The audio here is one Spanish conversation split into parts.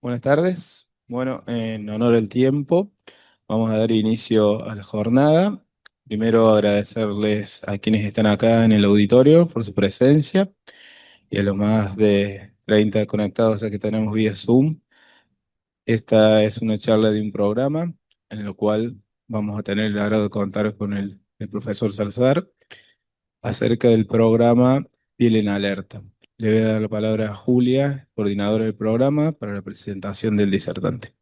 Buenas tardes. Bueno, en honor al tiempo, vamos a dar inicio a la jornada. Primero agradecerles a quienes están acá en el auditorio por su presencia y a los más de 30 conectados a que tenemos vía Zoom. Esta es una charla de un programa en el cual vamos a tener el agrado de contar con el profesor Salazar acerca del programa Piel en Alerta. Le voy a dar la palabra a Julia, coordinadora del programa, para la presentación del disertante.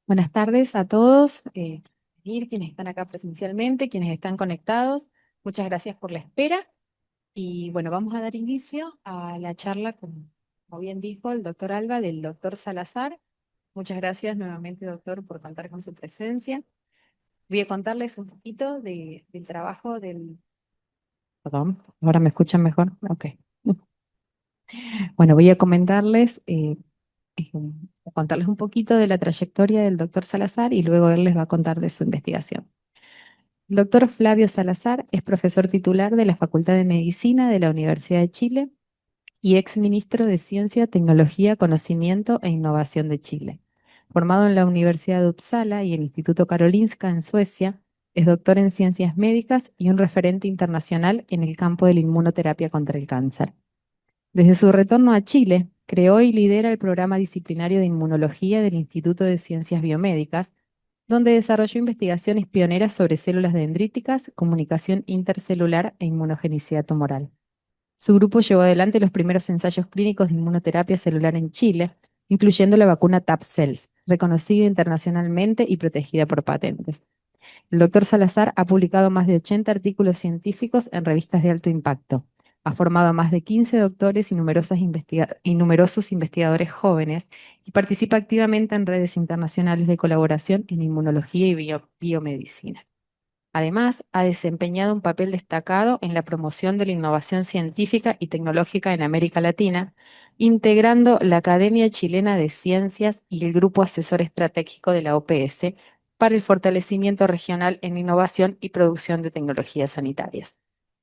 Buenas tardes a todos, quienes están acá presencialmente, quienes están conectados. Muchas gracias por la espera. Y bueno, vamos a dar inicio a la charla, como bien dijo el doctor Alba, del doctor Salazar. Muchas gracias nuevamente, doctor, por contar con su presencia. Voy a contarles un poquito del trabajo del... Perdón, ¿ahora me escuchan mejor? Ok. Bueno, voy a eh, contarles un poquito de la trayectoria del doctor Salazar y luego él les va a contar de su investigación. El doctor Flavio Salazar es profesor titular de la Facultad de Medicina de la Universidad de Chile y ex ministro de Ciencia, Tecnología, Conocimiento e Innovación de Chile. Formado en la Universidad de Uppsala y el Instituto Karolinska en Suecia, es doctor en ciencias médicas y un referente internacional en el campo de la inmunoterapia contra el cáncer. Desde su retorno a Chile, creó y lidera el programa disciplinario de inmunología del Instituto de Ciencias Biomédicas, donde desarrolló investigaciones pioneras sobre células dendríticas, comunicación intercelular e inmunogenicidad tumoral. Su grupo llevó adelante los primeros ensayos clínicos de inmunoterapia celular en Chile, incluyendo la vacuna TAPCELS, reconocida internacionalmente y protegida por patentes. El doctor Salazar ha publicado más de 80 artículos científicos en revistas de alto impacto. Ha formado a más de 15 doctores y numerosos investigadores jóvenes y participa activamente en redes internacionales de colaboración en inmunología y biomedicina. Además, ha desempeñado un papel destacado en la promoción de la innovación científica y tecnológica en América Latina, integrando la Academia Chilena de Ciencias y el Grupo Asesor Estratégico de la OPS para el fortalecimiento regional en innovación y producción de tecnologías sanitarias.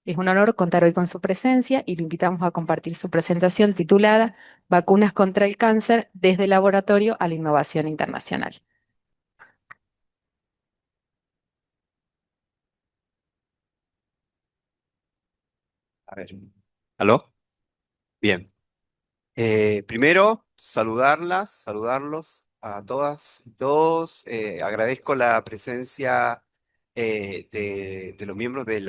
Es un honor contar hoy con su presencia y lo invitamos a compartir su presentación titulada Vacunas contra el cáncer desde el laboratorio a la innovación internacional. A ver. ¿Aló? Bien. Primero, saludarlos a todas y todos. Agradezco la presencia de los miembros del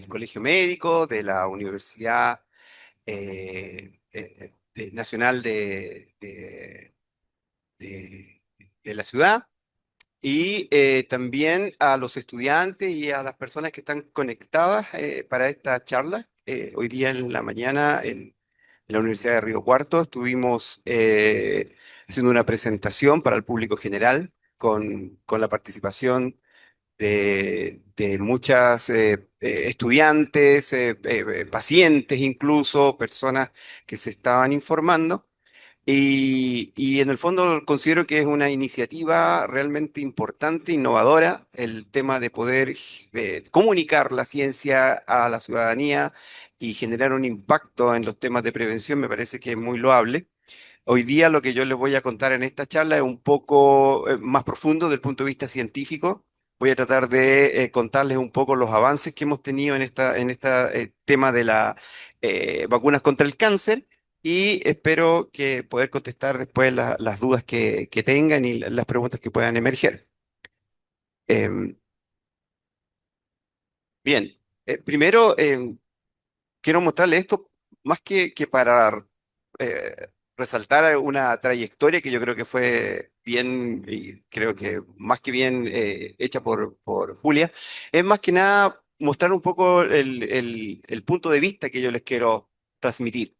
Colegio Médico, de la Universidad Nacional de- de la ciudad. Y también a los estudiantes y a las personas que están conectadas para esta charla. Hoy día en la mañana en la Universidad de Río Cuarto estuvimos haciendo una presentación para el público general con la participación de muchas estudiantes, pacientes incluso, personas que se estaban informando. Y en el fondo considero que es una iniciativa realmente importante, innovadora, el tema de poder comunicar la ciencia a la ciudadanía y generar un impacto en los temas de prevención me parece que es muy loable. Hoy día lo que yo les voy a contar en esta charla es un poco más profundo desde el punto de vista científico. Voy a tratar de contarles un poco los avances que hemos tenido en esta tema de las vacunas contra el cáncer y espero que poder contestar después las dudas que tengan y las preguntas que puedan emerger. Em, bien, primero quiero mostrarles esto más que para eh, resaltar una trayectoria que yo creo que fue bien, y creo que más que bien hecha por Julia, es más que nada mostrar un poco el punto de vista que yo les quiero transmitir.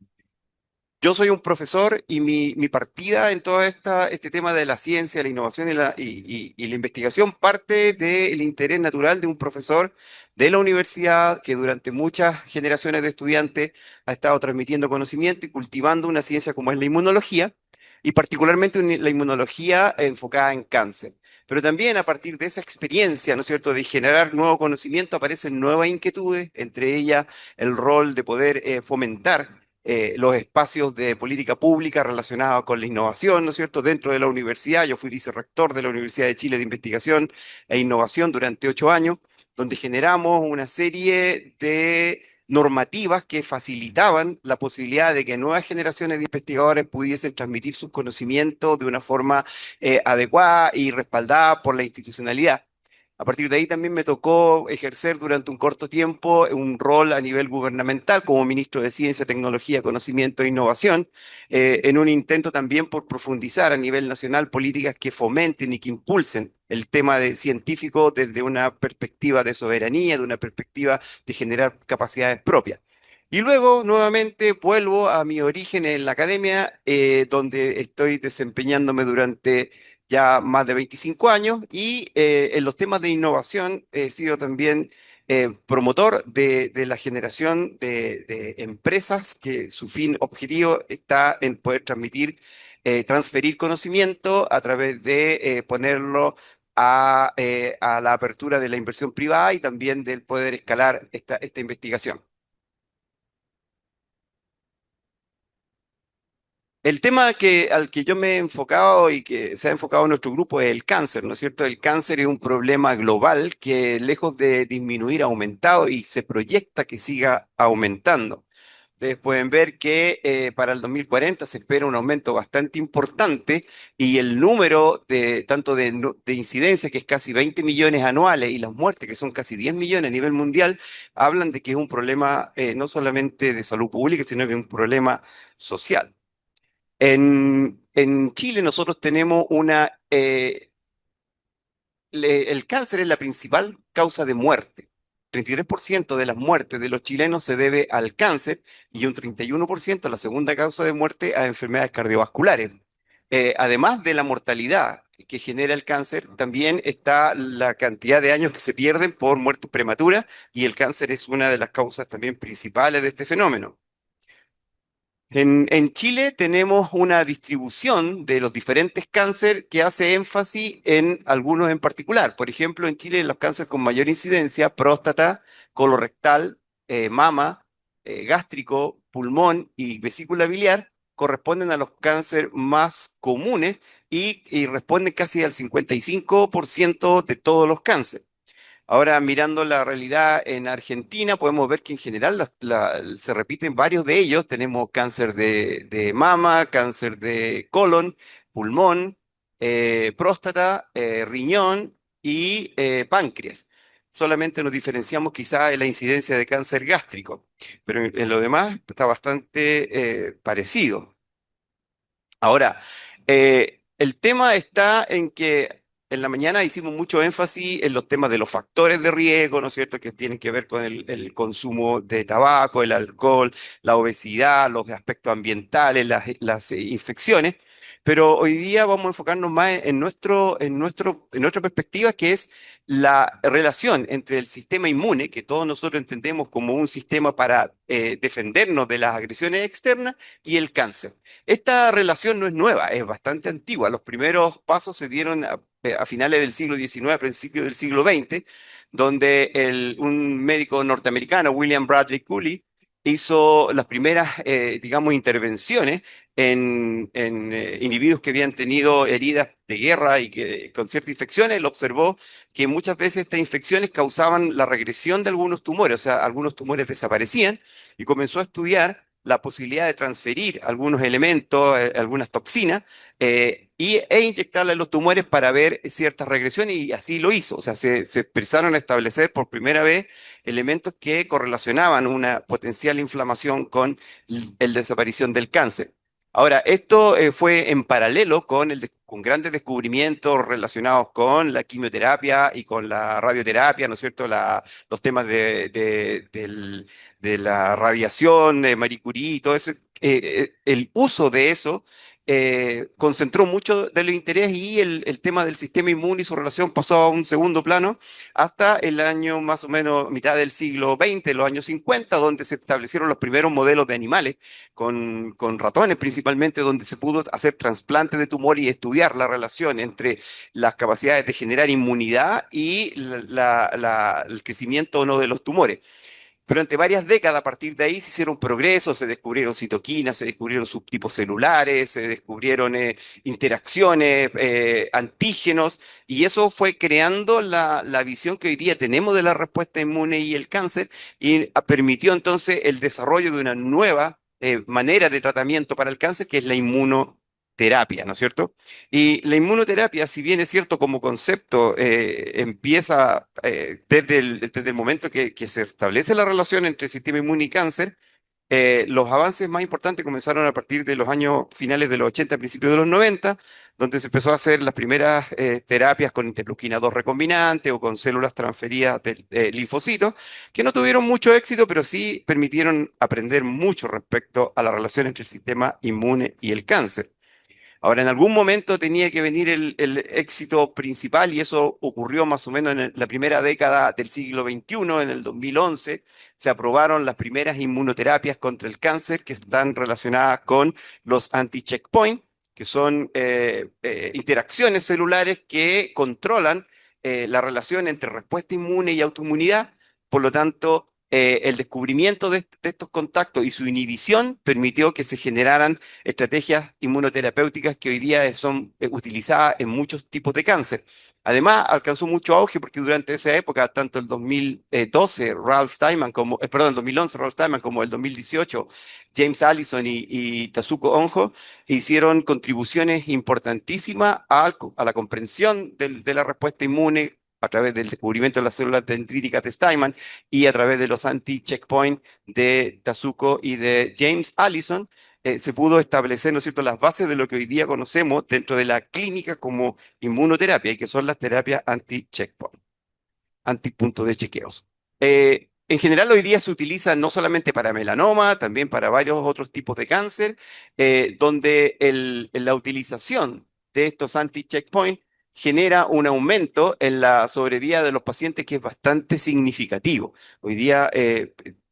Yo soy un profesor y mi partida en todo este tema de la ciencia, la innovación y la investigación parte del interés natural de un profesor de la universidad que durante muchas generaciones de estudiantes ha estado transmitiendo conocimiento y cultivando una ciencia como es la inmunología y particularmente la inmunología enfocada en cáncer. pero también a partir de esa experiencia, ¿no es cierto?, de generar nuevo conocimiento, aparecen nuevas inquietudes, entre ellas el rol de poder fomentar los espacios de política pública relacionados con la innovación, ¿no es cierto?, dentro de la universidad. Yo fui vicerrector de la Universidad de Chile de Investigación e Innovación durante 8 años, donde generamos una serie de normativas que facilitaban la posibilidad de que nuevas generaciones de investigadores pudiesen transmitir sus conocimientos de una forma adecuada y respaldada por la institucionalidad. A partir de ahí también me tocó ejercer durante un corto tiempo un rol a nivel gubernamental como ministro de Ciencia, Tecnología, Conocimiento e Innovación, en un intento también por profundizar a nivel nacional políticas que fomenten y que impulsen el tema de científico desde una perspectiva de soberanía, de una perspectiva de generar capacidades propias. Y luego, nuevamente, vuelvo a mi origen en la academia, donde estoy desempeñándome durante ya más de 25 años y en los temas de innovación he sido también promotor de la generación de empresas que su fin objetivo está en poder transferir conocimiento a través de ponerlo a la apertura de la inversión privada y también del poder escalar esta investigación. El tema al que yo me he enfocado y que se ha enfocado nuestro grupo es el cáncer, ¿no es cierto? El cáncer es un problema global que lejos de disminuir ha aumentado y se proyecta que siga aumentando. Ustedes pueden ver que para el 2040 se espera un aumento bastante importante y el número de tanto de incidencia, que es casi 20 millones anuales, y las muertes, que son casi 10 millones a nivel mundial, hablan de que es un problema no solamente de salud pública, sino que es un problema social. En Chile nosotros tenemos el cáncer es la principal causa de muerte. 33% de las muertes de los chilenos se debe al cáncer y un 31% la segunda causa de muerte a enfermedades cardiovasculares. Además de la mortalidad que genera el cáncer, también está la cantidad de años que se pierden por muertes prematuras y el cáncer es una de las causas también principales de este fenómeno. En Chile tenemos una distribución de los diferentes cánceres que hace énfasis en algunos en particular. Por ejemplo, en Chile los cánceres con mayor incidencia, próstata, colorectal, mama, gástrico, pulmón y vesícula biliar, corresponden a los cánceres más comunes y responden casi al 55% de todos los cánceres. Ahora, mirando la realidad en Argentina, podemos ver que en general se repiten varios de ellos. Tenemos cáncer de mama, cáncer de colon, pulmón, próstata, riñón y páncreas. Solamente nos diferenciamos quizá en la incidencia de cáncer gástrico, pero en lo demás está bastante parecido. Ahora, el tema está en que en la mañana hicimos mucho énfasis en los temas de los factores de riesgo, ¿no es cierto?, que tienen que ver con el consumo de tabaco, el alcohol, la obesidad, los aspectos ambientales, las infecciones. Pero hoy día vamos a enfocarnos más en nuestra perspectiva, que es la relación entre el sistema inmune, que todos nosotros entendemos como un sistema para defendernos de las agresiones externas, y el cáncer. Esta relación no es nueva, es bastante antigua. Los primeros pasos se dieron a finales del siglo XIX, a principios del siglo XX, donde un médico norteamericano, William Bradley Cooley, hizo las primeras, digamos, intervenciones en individuos que habían tenido heridas de guerra y que con ciertas infecciones. Él observó que muchas veces estas infecciones causaban la regresión de algunos tumores, o sea, algunos tumores desaparecían, y comenzó a estudiar la posibilidad de transferir algunos elementos, algunas toxinas, e inyectarle a los tumores para ver ciertas regresiones, y así lo hizo. O sea, se empezaron a establecer por primera vez elementos que correlacionaban una potencial inflamación con la desaparición del cáncer. Ahora, esto fue en paralelo con grandes descubrimientos relacionados con la quimioterapia y con la radioterapia, ¿no es cierto? Los temas de la radiación, Marie Curie, y todo eso, el uso de eso concentró mucho del interés y el tema del sistema inmune y su relación pasó a un segundo plano hasta el año más o menos mitad del siglo XX, los años 50, donde se establecieron los primeros modelos de animales con ratones principalmente, donde se pudo hacer trasplantes de tumor y estudiar la relación entre las capacidades de generar inmunidad y el crecimiento o no de los tumores. Durante varias décadas, a partir de ahí, se hicieron progresos, se descubrieron citoquinas, se descubrieron subtipos celulares, se descubrieron interacciones, antígenos, y eso fue creando la visión que hoy día tenemos de la respuesta inmune y el cáncer, y permitió entonces el desarrollo de una nueva manera de tratamiento para el cáncer, que es la inmunoterapia, ¿no es cierto? Y la inmunoterapia, si bien es cierto como concepto, empieza desde el momento que se establece la relación entre sistema inmune y cáncer. Los avances más importantes comenzaron a partir de los años finales de los 80, principios de los 90, donde se empezó a hacer las primeras terapias con interleuquina 2 recombinante o con células transferidas del linfocitos, que no tuvieron mucho éxito, pero sí permitieron aprender mucho respecto a la relación entre el sistema inmune y el cáncer. Ahora, en algún momento tenía que venir el éxito principal y eso ocurrió más o menos en la primera década del siglo XXI, en el 2011. Se aprobaron las primeras inmunoterapias contra el cáncer que están relacionadas con los anti-checkpoint, que son interacciones celulares que controlan la relación entre respuesta inmune y autoinmunidad. Por lo tanto, el descubrimiento de estos contactos y su inhibición permitió que se generaran estrategias inmunoterapéuticas que hoy día son utilizadas en muchos tipos de cáncer. Además, alcanzó mucho auge porque durante esa época, tanto el 2012, Ralph Steinman, perdón, el 2011, Ralph Steinman, como el 2018, James Allison y Kazuko Honjo hicieron contribuciones importantísimas a la comprensión de la respuesta inmune a través del descubrimiento de las células dendríticas de Steinman y a través de los anti-checkpoint de Kazuko y de James Allison, se pudo establecer, ¿no es cierto?, las bases de lo que hoy día conocemos dentro de la clínica como inmunoterapia y que son las terapias anti-checkpoint, antipunto de chequeos. En general, hoy día se utiliza no solamente para melanoma, también para varios otros tipos de cáncer, donde la utilización de estos anti-checkpoint genera un aumento en la sobrevida de los pacientes que es bastante significativo. Hoy día,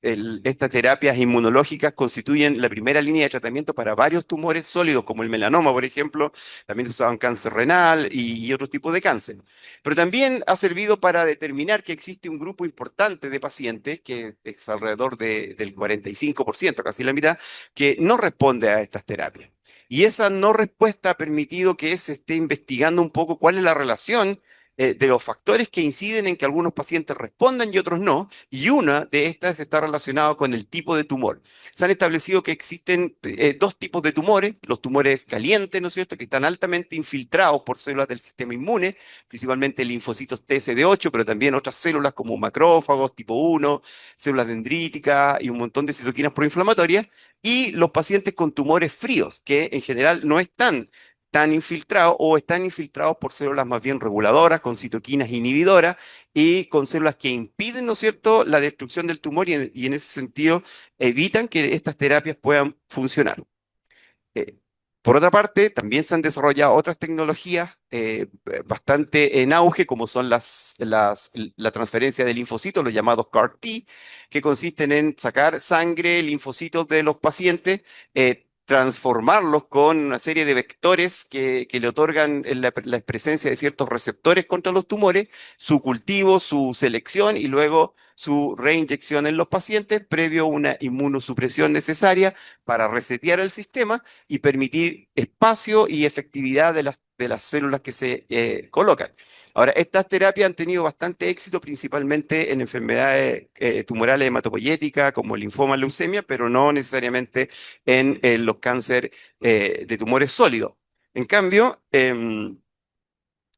estas terapias inmunológicas constituyen la primera línea de tratamiento para varios tumores sólidos, como el melanoma, por ejemplo, también usaban cáncer renal y otros tipos de cáncer. Pero también ha servido para determinar que existe un grupo importante de pacientes, que es alrededor del 45%, casi la mitad, que no responde a estas terapias. Y esa no respuesta ha permitido que se esté investigando un poco cuál es la relación de los factores que inciden en que algunos pacientes respondan y otros no, y una de estas está relacionada con el tipo de tumor. Se han establecido que existen dos tipos de tumores, los tumores calientes, ¿no es cierto?, que están altamente infiltrados por células del sistema inmune, principalmente linfocitos TSD8, pero también otras células como macrófagos tipo 1, células dendríticas y un montón de citoquinas proinflamatorias, y los pacientes con tumores fríos, que en general no están tan infiltrados o están infiltrados por células más bien reguladoras, con citoquinas inhibidoras y con células que impiden, ¿no es cierto?, la destrucción del tumor y en ese sentido evitan que estas terapias puedan funcionar. Eh, por otra parte, también se han desarrollado otras tecnologías bastante en auge, como son la transferencia de linfocitos, los llamados CAR-T, que consisten en sacar sangre, linfocitos de los pacientes, transformarlos con una serie de vectores que le otorgan la presencia de ciertos receptores contra los tumores, su cultivo, su selección y luego su reinyección en los pacientes, previo a una inmunosupresión necesaria para resetear el sistema y permitir espacio y efectividad de las células que se colocan. Ahora, estas terapias han tenido bastante éxito, principalmente en enfermedades tumorales hematopoyéticas, como linfoma, leucemia, pero no necesariamente en los cánceres de tumores sólidos. En cambio,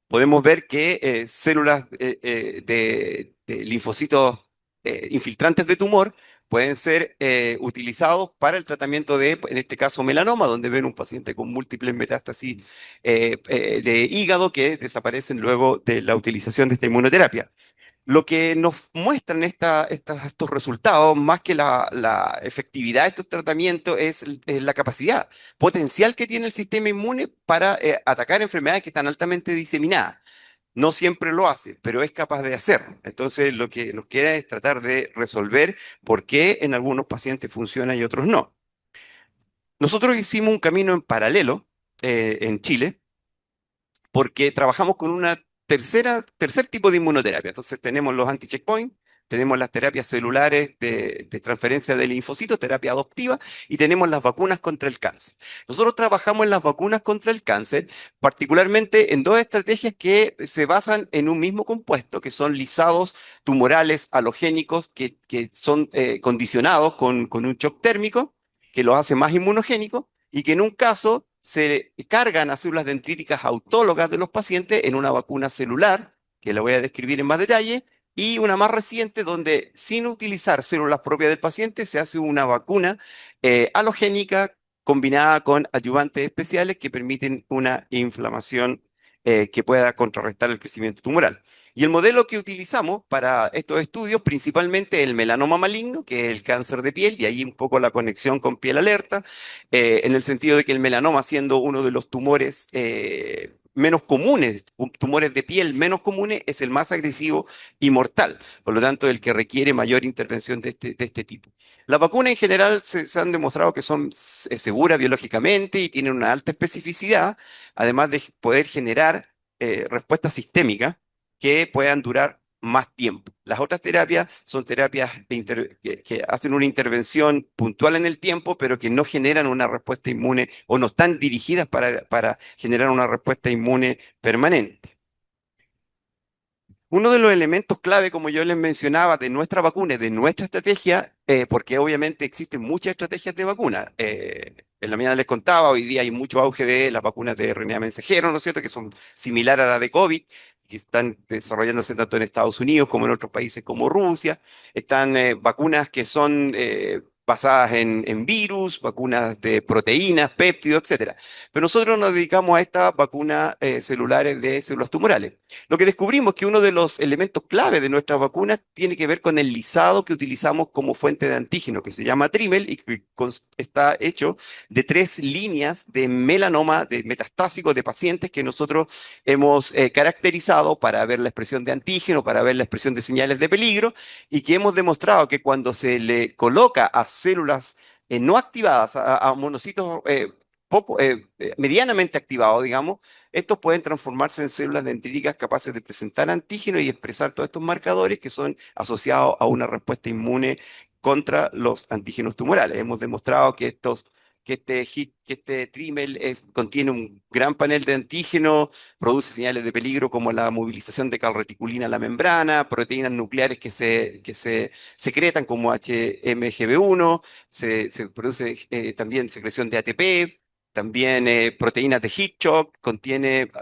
podemos ver que células de linfocitos infiltrantes de tumor pueden ser utilizados para el tratamiento de, en este caso, melanoma, donde ven un paciente con múltiples metástasis de hígado que desaparecen luego de la utilización de esta inmunoterapia. Lo que nos muestran estos resultados, más que la efectividad de estos tratamientos, es la capacidad potencial que tiene el sistema inmune para atacar enfermedades que están altamente diseminadas. No siempre lo hace, pero es capaz de hacerlo. Entonces, lo que nos queda es tratar de resolver por qué en algunos pacientes funciona y otros no. Nosotros hicimos un camino en paralelo en Chile porque trabajamos con una tercer tipo de inmunoterapia. Entonces tenemos los anti-checkpoint, tenemos las terapias celulares de transferencia de linfocitos, terapia adoptiva, y tenemos las vacunas contra el cáncer. Nosotros trabajamos en las vacunas contra el cáncer, particularmente en dos estrategias que se basan en un mismo compuesto, que son lisados tumorales halogénicos que son condicionados con un shock térmico, que los hace más inmunogénicos y que en un caso se cargan a células dendríticas autólogas de los pacientes en una vacuna celular, que la voy a describir en más detalle, y una más reciente donde sin utilizar células propias del paciente se hace una vacuna halogénica combinada con ayudantes especiales que permiten una inflamación que pueda contrarrestar el crecimiento tumoral. Y el modelo que utilizamos para estos estudios, principalmente el melanoma maligno, que es el cáncer de piel, y ahí un poco la conexión con piel alerta, en el sentido de que el melanoma, siendo uno de los tumores menos comunes, tumores de piel menos comunes, es el más agresivo y mortal, por lo tanto, el que requiere mayor intervención de este tipo. Las vacunas en general se han demostrado que son seguras biológicamente y tienen una alta especificidad, además de poder generar respuestas sistémicas que puedan durar más tiempo. Las otras terapias son terapias que hacen una intervención puntual en el tiempo, pero que no generan una respuesta inmune o no están dirigidas para generar una respuesta inmune permanente. Uno de los elementos clave, como yo les mencionaba, de nuestra vacuna, y de nuestra estrategia, porque obviamente existen muchas estrategias de vacuna. En la mañana les contaba, hoy día hay mucho auge de las vacunas de RNA mensajero, ¿no es cierto?, que son similares a la de COVID, que están desarrollándose tanto en Estados Unidos como en otros países como Rusia. Están vacunas que son basadas en virus, vacunas de proteínas, péptidos, etcétera. Pero nosotros nos dedicamos a estas vacunas celulares de células tumorales. Lo que descubrimos es que uno de los elementos clave de nuestras vacunas tiene que ver con el lisado que utilizamos como fuente de antígeno, que se llama trímel y que está hecho de 3 líneas de melanoma, de metastásicos de pacientes que nosotros hemos caracterizado para ver la expresión de antígeno, para ver la expresión de señales de peligro y que hemos demostrado que cuando se le coloca a células no activadas, a monocitos medianamente activados, digamos, estos pueden transformarse en células dendríticas capaces de presentar antígenos y expresar todos estos marcadores que son asociados a una respuesta inmune contra los antígenos tumorales. Hemos demostrado que este trímel contiene un gran panel de antígenos, produce señales de peligro como la movilización de calreticulina a la membrana, proteínas nucleares que se secretan como HMGB1, se produce también secreción de ATP. También proteínas de heat shock, contiene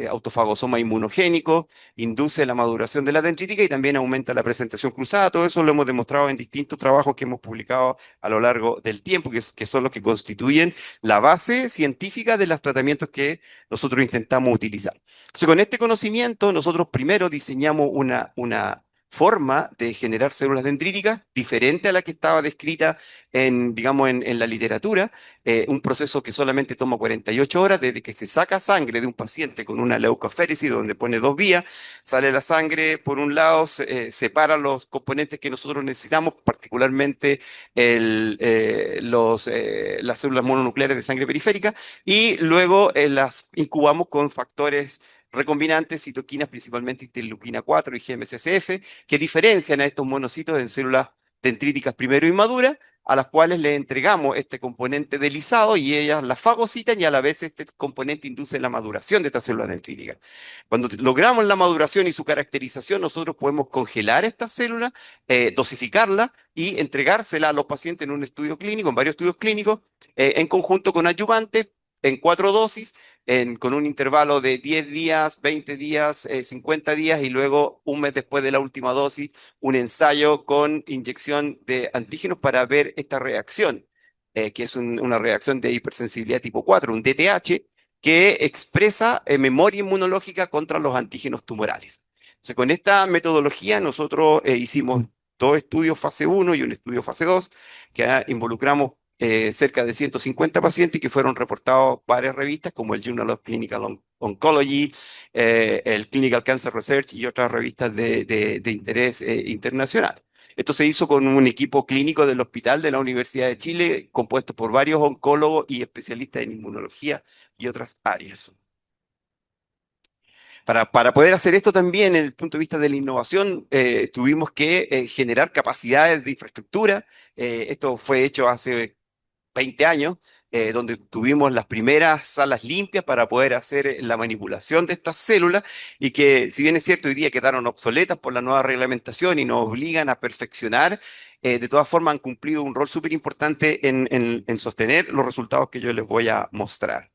autofagosoma inmunogénico, induce la maduración de la dendrítica y también aumenta la presentación cruzada. Todo eso lo hemos demostrado en distintos trabajos que hemos publicado a lo largo del tiempo, que son los que constituyen la base científica de los tratamientos que nosotros intentamos utilizar. Entonces, con este conocimiento, nosotros primero diseñamos una forma de generar células dendríticas diferente a la que estaba descrita digamos, en la literatura, un proceso que solamente toma 48 horas desde que se saca sangre de un paciente con una leucoféresis donde pone 2 vías, sale la sangre por un lado, separa los componentes que nosotros necesitamos, particularmente las células mononucleares de sangre periférica, y luego las incubamos con factores recombinantes, citoquinas, principalmente interleuquina 4 y GM-CSF, que diferencian a estos monocitos en células dendríticas primero inmaduras, a las cuales le entregamos este componente de lisado y ellas la fagocitan y a la vez este componente induce la maduración de estas células dendríticas. Cuando logramos la maduración y su caracterización, nosotros podemos congelar estas células, dosificarlas y entregársela a los pacientes en un estudio clínico, en varios estudios clínicos, en conjunto con adyuvantes, en 4 dosis, con un intervalo de 10 días, 20 días, 50 días y luego un mes después de la última dosis, un ensayo con inyección de antígenos para ver esta reacción, que es una reacción de hipersensibilidad tipo 4, un DTH, que expresa memoria inmunológica contra los antígenos tumorales. Entonces, con esta metodología nosotros hicimos dos estudios fase 1 y un estudio fase 2, que involucramos cerca de 150 pacientes que fueron reportados varias revistas como el Journal of Clinical Oncology, el Clinical Cancer Research y otras revistas de interés internacional. Esto se hizo con un equipo clínico del Hospital de la Universidad de Chile, compuesto por varios oncólogos y especialistas en inmunología y otras áreas. Para poder hacer esto también, desde el punto de vista de la innovación, tuvimos que generar capacidades de infraestructura. Esto fue hecho hace 20 años, donde tuvimos las primeras salas limpias para poder hacer la manipulación de estas células y que, si bien es cierto, hoy día quedaron obsoletas por la nueva reglamentación y nos obligan a perfeccionar, de todas formas han cumplido un rol súper importante en sostener los resultados que yo les voy a mostrar.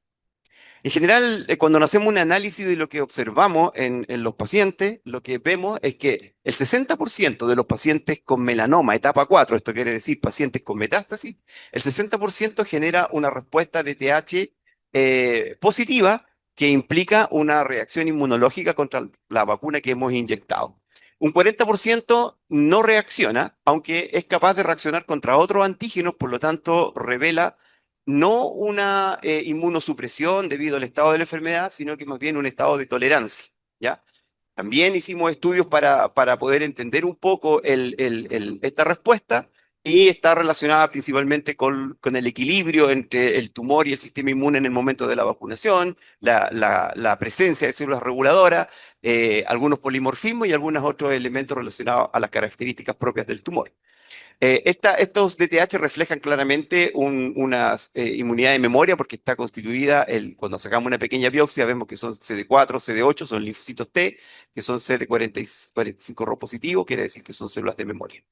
En general, cuando hacemos un análisis de lo que observamos en los pacientes, lo que vemos es que el 60% de los pacientes con melanoma etapa 4, esto quiere decir pacientes con metástasis, el 60% genera una respuesta de TH positiva que implica una reacción inmunológica contra la vacuna que hemos inyectado. Un 40% no reacciona, aunque es capaz de reaccionar contra otros antígenos, por lo tanto revela no una inmunosupresión debido al estado de la enfermedad, sino que más bien un estado de tolerancia, ¿ya? También hicimos estudios para poder entender un poco esta respuesta y está relacionada principalmente con el equilibrio entre el tumor y el sistema inmune en el momento de la vacunación, la presencia de células reguladoras, algunos polimorfismos y algunos otros elementos relacionados a las características propias del tumor. Estos DTH reflejan claramente una inmunidad de memoria porque está constituida, cuando sacamos una pequeña biopsia vemos que son CD4, CD8, son linfocitos T, que son CD45 Rho positivo, quiere decir que son células de memoria.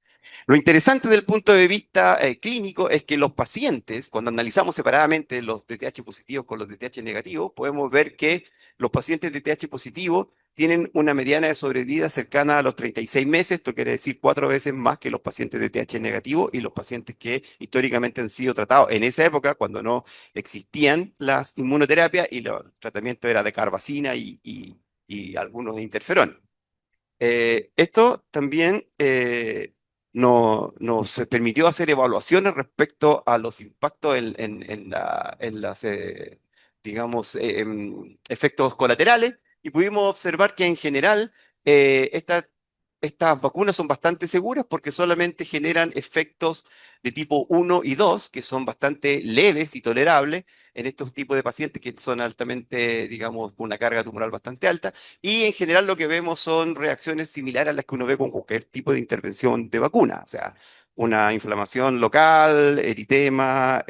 Lo interesante del punto de vista clínico es que los pacientes, cuando analizamos separadamente los DTH positivos con los DTH negativos, podemos ver que los pacientes DTH positivos tienen una mediana de sobrevida cercana a los 36 meses, esto quiere decir 4 veces más que los pacientes DTH negativos y los pacientes que históricamente han sido tratados en esa época, cuando no existían las inmunoterapias y el tratamiento era de carbazina y algunos de interferón. Esto también nos permitió hacer evaluaciones respecto a los impactos en las, digamos, efectos colaterales y pudimos observar que en general estas vacunas son bastante seguras porque solamente generan efectos de tipo 1 y 2, que son bastante leves y tolerables en estos tipos de pacientes que son altamente, digamos, con una carga tumoral bastante alta. Y en general lo que vemos son reacciones similares a las que uno ve con cualquier tipo de intervención de vacuna, o sea, una inflamación local, eritema,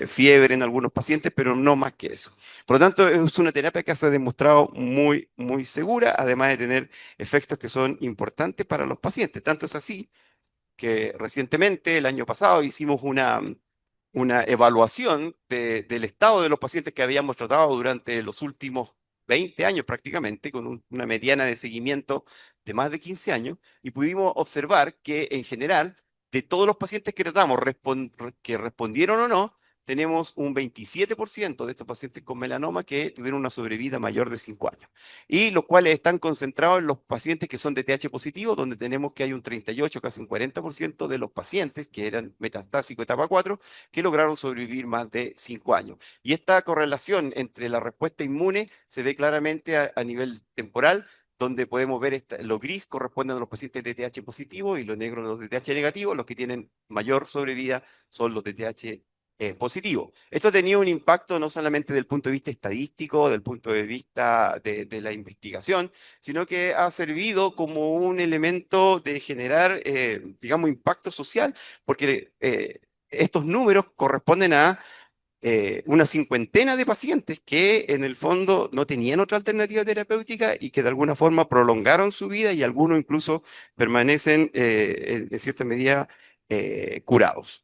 fiebre en algunos pacientes, pero no más que eso. Por lo tanto, es una terapia que se ha demostrado muy, muy segura, además de tener efectos que son importantes para los pacientes. Tanto es así que recientemente, el año pasado, hicimos una evaluación del estado de los pacientes que habíamos tratado durante los últimos 20 años prácticamente, con una mediana de seguimiento de más de 15 años, y pudimos observar que en general, de todos los pacientes que tratamos, que respondieron o no, tenemos un 27% de estos pacientes con melanoma que tuvieron una sobrevida mayor de 5 años, y los cuales están concentrados en los pacientes que son de TH positivo, donde tenemos que hay un 38, casi un 40% de los pacientes que eran metastásicos etapa 4, que lograron sobrevivir más de 5 años. Y esta correlación entre la respuesta inmune se ve claramente a nivel temporal, donde podemos ver lo gris corresponden a los pacientes de TH positivo y lo negro a los de TH negativo. Los que tienen mayor sobrevida son los de TH positivo. Esto ha tenido un impacto no solamente desde el punto de vista estadístico, del punto de vista de la investigación, sino que ha servido como un elemento de generar, digamos, impacto social, porque estos números corresponden a una cincuentena de pacientes que en el fondo no tenían otra alternativa terapéutica y que de alguna forma prolongaron su vida y algunos incluso permanecen en cierta medida curados.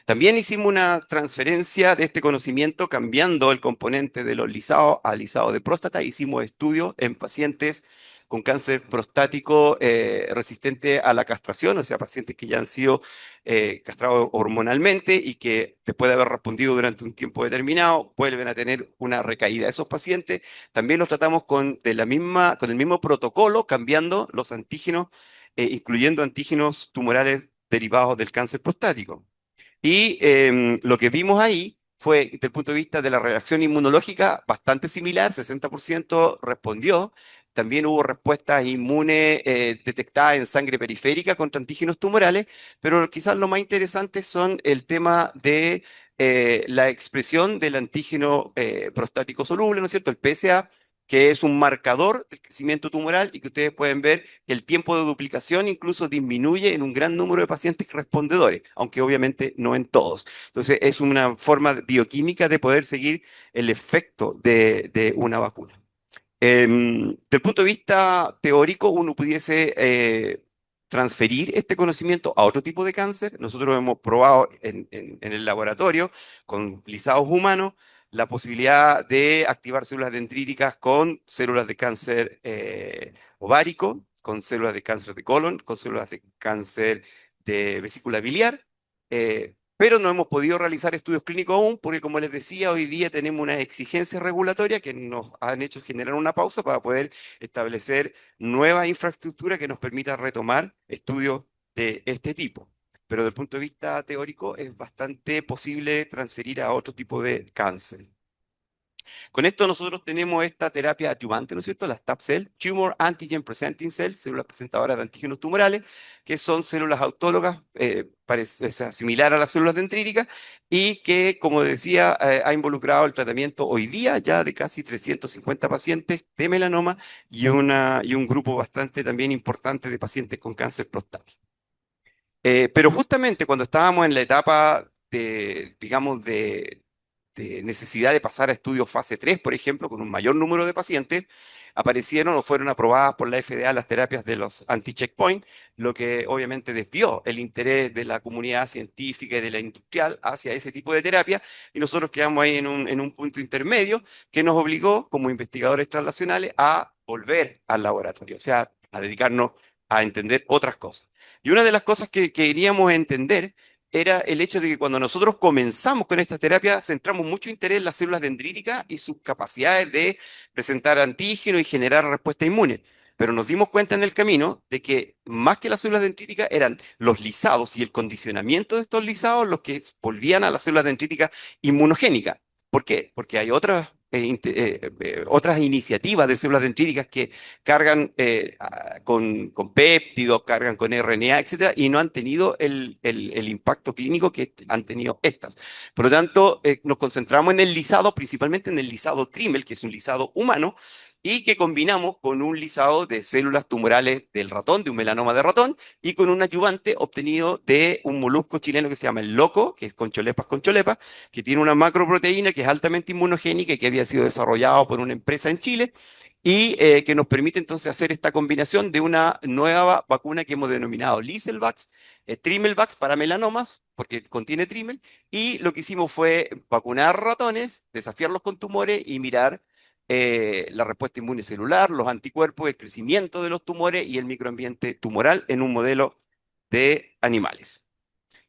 También hicimos una transferencia de este conocimiento cambiando el componente de los lisados a lisado de próstata. Hicimos estudios en pacientes con cáncer prostático resistente a la castración, o sea, pacientes que ya han sido castrados hormonalmente y que después de haber respondido durante un tiempo determinado, vuelven a tener una recaída. Esos pacientes también los tratamos con el mismo protocolo, cambiando los antígenos, incluyendo antígenos tumorales derivados del cáncer prostático. Y lo que vimos ahí fue, desde el punto de vista de la reacción inmunológica, bastante similar, 60% respondió. También hubo respuestas inmunes detectadas en sangre periférica contra antígenos tumorales, pero quizás lo más interesante son el tema de la expresión del antígeno prostático soluble, ¿no es cierto? El PSA, que es un marcador del crecimiento tumoral y que ustedes pueden ver que el tiempo de duplicación incluso disminuye en un gran número de pacientes respondedores, aunque obviamente no en todos. Entonces, es una forma bioquímica de poder seguir el efecto de una vacuna. Del punto de vista teórico, uno pudiese transferir este conocimiento a otro tipo de cáncer. Nosotros hemos probado en el laboratorio con lisados humanos la posibilidad de activar células dendríticas con células de cáncer ovárico, con células de cáncer de colon, con células de cáncer de vesícula biliar. Pero no hemos podido realizar estudios clínicos aún porque, como les decía, hoy día tenemos una exigencia regulatoria que nos han hecho generar una pausa para poder establecer nueva infraestructura que nos permita retomar estudios de este tipo. Pero desde el punto de vista teórico es bastante posible transferir a otro tipo de cáncer. Con esto nosotros tenemos esta terapia adyuvante, ¿no es cierto? Las TAP-cell, Tumor Antigen Presenting Cells, células presentadoras de antígenos tumorales, que son células autólogas, o sea, similar a las células dendríticas, y que, como decía, ha involucrado el tratamiento hoy día ya de casi 350 pacientes de melanoma y un grupo bastante también importante de pacientes con cáncer prostático. Pero justamente cuando estábamos en la etapa de, digamos, de necesidad de pasar a estudios fase 3, por ejemplo, con un mayor número de pacientes, aparecieron o fueron aprobadas por la FDA las terapias de los anti-checkpoint, lo que obviamente desvió el interés de la comunidad científica y de la industrial hacia ese tipo de terapia, y nosotros quedamos ahí en un punto intermedio que nos obligó, como investigadores translacionales, a volver al laboratorio, o sea, a dedicarnos a entender otras cosas. Y una de las cosas que queríamos entender era el hecho de que cuando nosotros comenzamos con esta terapia, centramos mucho interés en las células dendríticas y sus capacidades de presentar antígenos y generar respuesta inmune. Pero nos dimos cuenta en el camino de que más que las células dendríticas eran los lisados y el condicionamiento de estos lisados los que volvían a las células dendríticas inmunogénicas. ¿Por qué? Porque hay otras iniciativas de células dendríticas que cargan con péptidos, cargan con RNA, etcétera, y no han tenido el impacto clínico que han tenido estas. Por lo tanto, nos concentramos en el lisado, principalmente en el lisado Trimel, que es un lisado humano, y que combinamos con un lisado de células tumorales del ratón, de un melanoma de ratón, y con un adyuvante obtenido de un molusco chileno que se llama el loco, que es concholepas, que tiene una macroproteína que es altamente inmunogénica y que había sido desarrollado por una empresa en Chile y que nos permite entonces hacer esta combinación de una nueva vacuna que hemos denominado Liselvax, Trimelvax para melanomas, porque contiene Trimel, y lo que hicimos fue vacunar ratones, desafiarlos con tumores y mirar la respuesta inmune celular, los anticuerpos, el crecimiento de los tumores y el microambiente tumoral en un modelo de animales.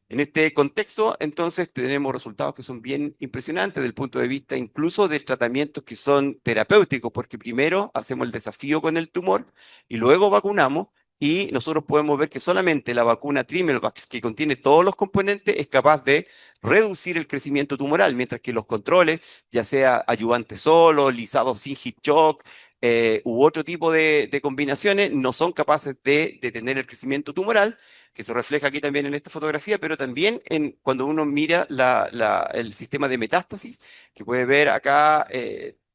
En este contexto, entonces, tenemos resultados que son bien impresionantes desde el punto de vista incluso de tratamientos que son terapéuticos, porque primero hacemos el desafío con el tumor y luego vacunamos y nosotros podemos ver que solamente la vacuna Trimelvax, que contiene todos los componentes, es capaz de reducir el crecimiento tumoral, mientras que los controles, ya sea ayudante solo, lisado sin heat shock, u otro tipo de combinaciones, no son capaces de detener el crecimiento tumoral que se refleja aquí también en esta fotografía, pero también cuando uno mira el sistema de metástasis, que puede ver acá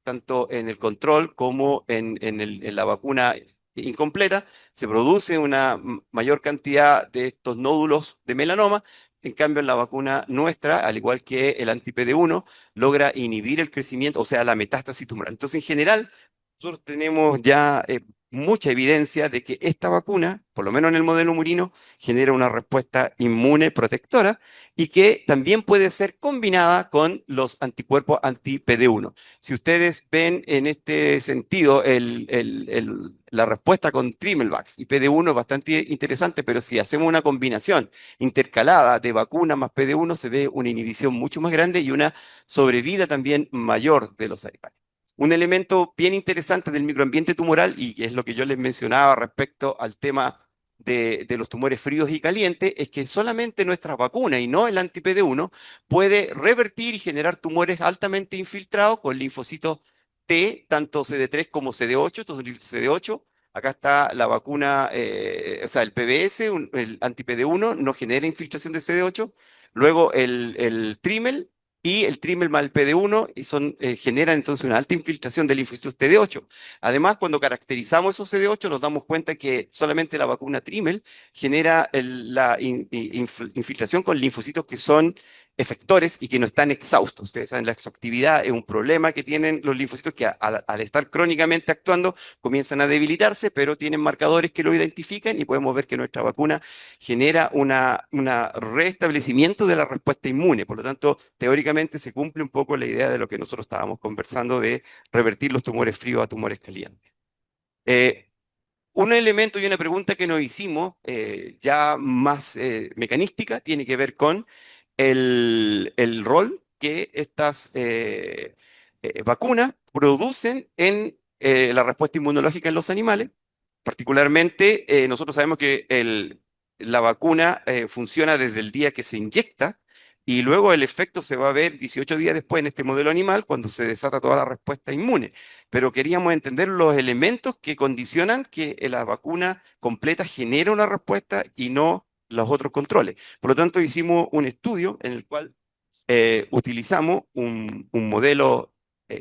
tanto en el control como en la vacuna incompleta, se produce una mayor cantidad de estos nódulos de melanoma. En cambio, en la vacuna nuestra, al igual que el anti-PD1, logra inhibir el crecimiento, o sea, la metástasis tumoral. Entonces, en general, nosotros tenemos ya mucha evidencia de que esta vacuna, por lo menos en el modelo murino, genera una respuesta inmune protectora y que también puede ser combinada con los anticuerpos anti-PD1. Si ustedes ven en este sentido, la respuesta con Trimelvax y PD1 es bastante interesante, pero si hacemos una combinación intercalada de vacuna más PD1, se ve una inhibición mucho más grande y una sobrevida también mayor de los animales. Un elemento bien interesante del microambiente tumoral, y es lo que yo les mencionaba respecto al tema de los tumores fríos y calientes, es que solamente nuestra vacuna y no el anti-PD1 puede revertir y generar tumores altamente infiltrados con linfocitos T, tanto CD3 como CD8, entonces el CD8. Acá está la vacuna, o sea, el PBS, el anti-PD1, no genera infiltración de CD8. Luego el Trimel y el Trimel más el PD1 y generan entonces una alta infiltración del linfocitos TD8. Además, cuando caracterizamos esos CD8, nos damos cuenta que solamente la vacuna Trimel genera la infiltración con linfocitos que son efectores y que no están exhaustos. Ustedes saben, la exhaustividad es un problema que tienen los linfocitos que al estar crónicamente actuando comienzan a debilitarse, pero tienen marcadores que lo identifican y podemos ver que nuestra vacuna genera una restablecimiento de la respuesta inmune. Por lo tanto, teóricamente se cumple un poco la idea de lo que nosotros estábamos conversando de revertir los tumores fríos a tumores calientes. Eh, un elemento y una pregunta que nos hicimos, ya más mecanística, tiene que ver con el rol que estas vacunas producen en la respuesta inmunológica en los animales. Particularmente, nosotros sabemos que la vacuna funciona desde el día que se inyecta y luego el efecto se va a ver 18 días después en este modelo animal cuando se desata toda la respuesta inmune. Pero queríamos entender los elementos que condicionan que la vacuna completa genere una respuesta y no los otros controles. Por lo tanto, hicimos un estudio en el cual utilizamos un modelo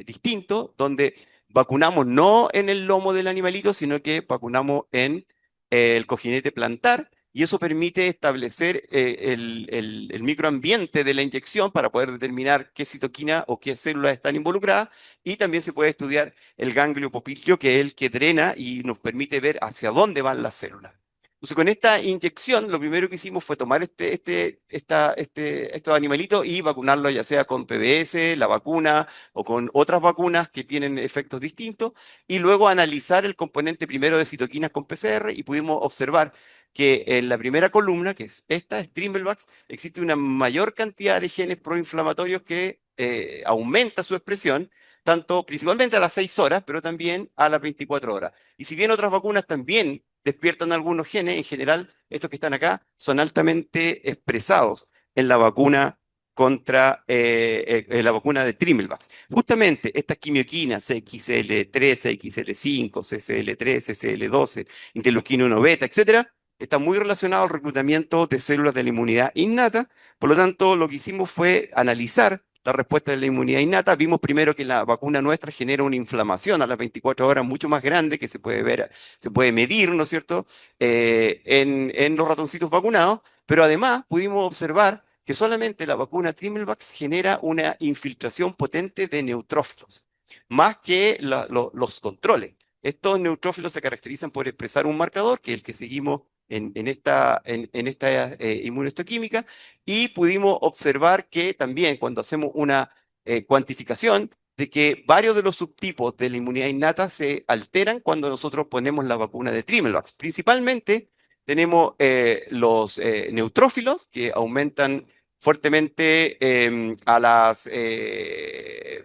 distinto donde vacunamos no en el lomo del animalito, sino que vacunamos en el cojinete plantar. Y eso permite establecer el microambiente de la inyección para poder determinar qué citoquina o qué células están involucradas. Y también se puede estudiar el ganglio popliteo, que es el que drena y nos permite ver hacia dónde van las células. Entonces, con esta inyección, lo primero que hicimos fue tomar estos animalitos y vacunarlos, ya sea con PBS, la vacuna, o con otras vacunas que tienen efectos distintos, y luego analizar el componente primero de citoquinas con PCR, y pudimos observar que en la primera columna, que es esta, Strimmelbacks, existe una mayor cantidad de genes proinflamatorios que aumenta su expresión, tanto principalmente a las 6 horas, pero también a las 24 horas. Y si bien otras vacunas también despiertan algunos genes, en general, estos que están acá son altamente expresados en la vacuna contra la vacuna de Trimmelvax. Justamente estas quimioquinas, XL3, XL5, CCL3, CCL12, interleuquina 1 beta, etcétera, están muy relacionados al reclutamiento de células de la inmunidad innata. Por lo tanto, lo que hicimos fue analizar la respuesta de la inmunidad innata. Vimos primero que la vacuna nuestra genera una inflamación a las 24 horas mucho más grande que se puede ver, se puede medir, ¿no es cierto?, en los ratoncitos vacunados, pero además pudimos observar que solamente la vacuna Trimmelvax genera una infiltración potente de neutrófilos, más que los controles. Estos neutrófilos se caracterizan por expresar un marcador, que es el que seguimos en esta inmunohistoquímica, y pudimos observar que también cuando hacemos una cuantificación de que varios de los subtipos de la inmunidad innata se alteran cuando nosotros ponemos la vacuna de Trimmelvax. Principalmente tenemos los neutrófilos que aumentan fuertemente a las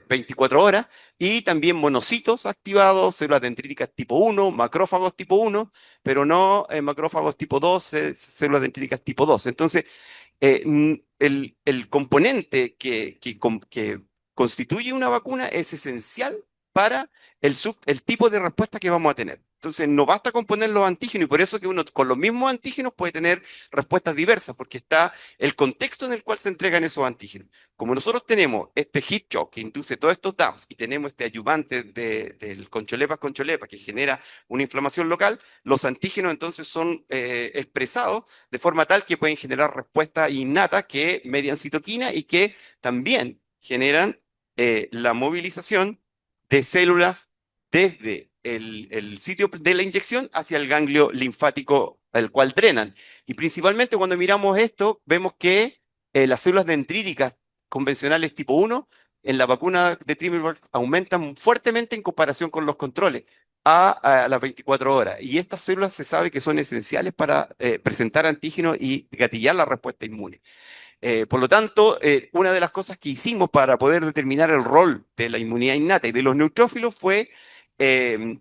24 horas y también monocitos activados, células dendríticas tipo 1, macrófagos tipo 1, pero no macrófagos tipo 2, células dendríticas tipo 2. Entonces, el componente que constituye una vacuna es esencial para el tipo de respuesta que vamos a tener. Entonces, no basta con poner los antígenos y por eso que uno con los mismos antígenos puede tener respuestas diversas, porque está el contexto en el cual se entregan esos antígenos. Como nosotros tenemos este heat shock que induce todos estos DAMs y tenemos este ayudante del concholepas que genera una inflamación local, los antígenos entonces son expresados de forma tal que pueden generar respuestas innatas que median citoquina y que también generan la movilización de células desde el sitio de la inyección hacia el ganglio linfático al cual drenan. Y principalmente cuando miramos esto, vemos que las células dendríticas convencionales tipo 1 en la vacuna de Trimivar aumentan fuertemente en comparación con los controles a las 24 horas. Y estas células se sabe que son esenciales para presentar antígenos y gatillar la respuesta inmune. Por lo tanto, una de las cosas que hicimos para poder determinar el rol de la inmunidad innata y de los neutrófilos fue eh,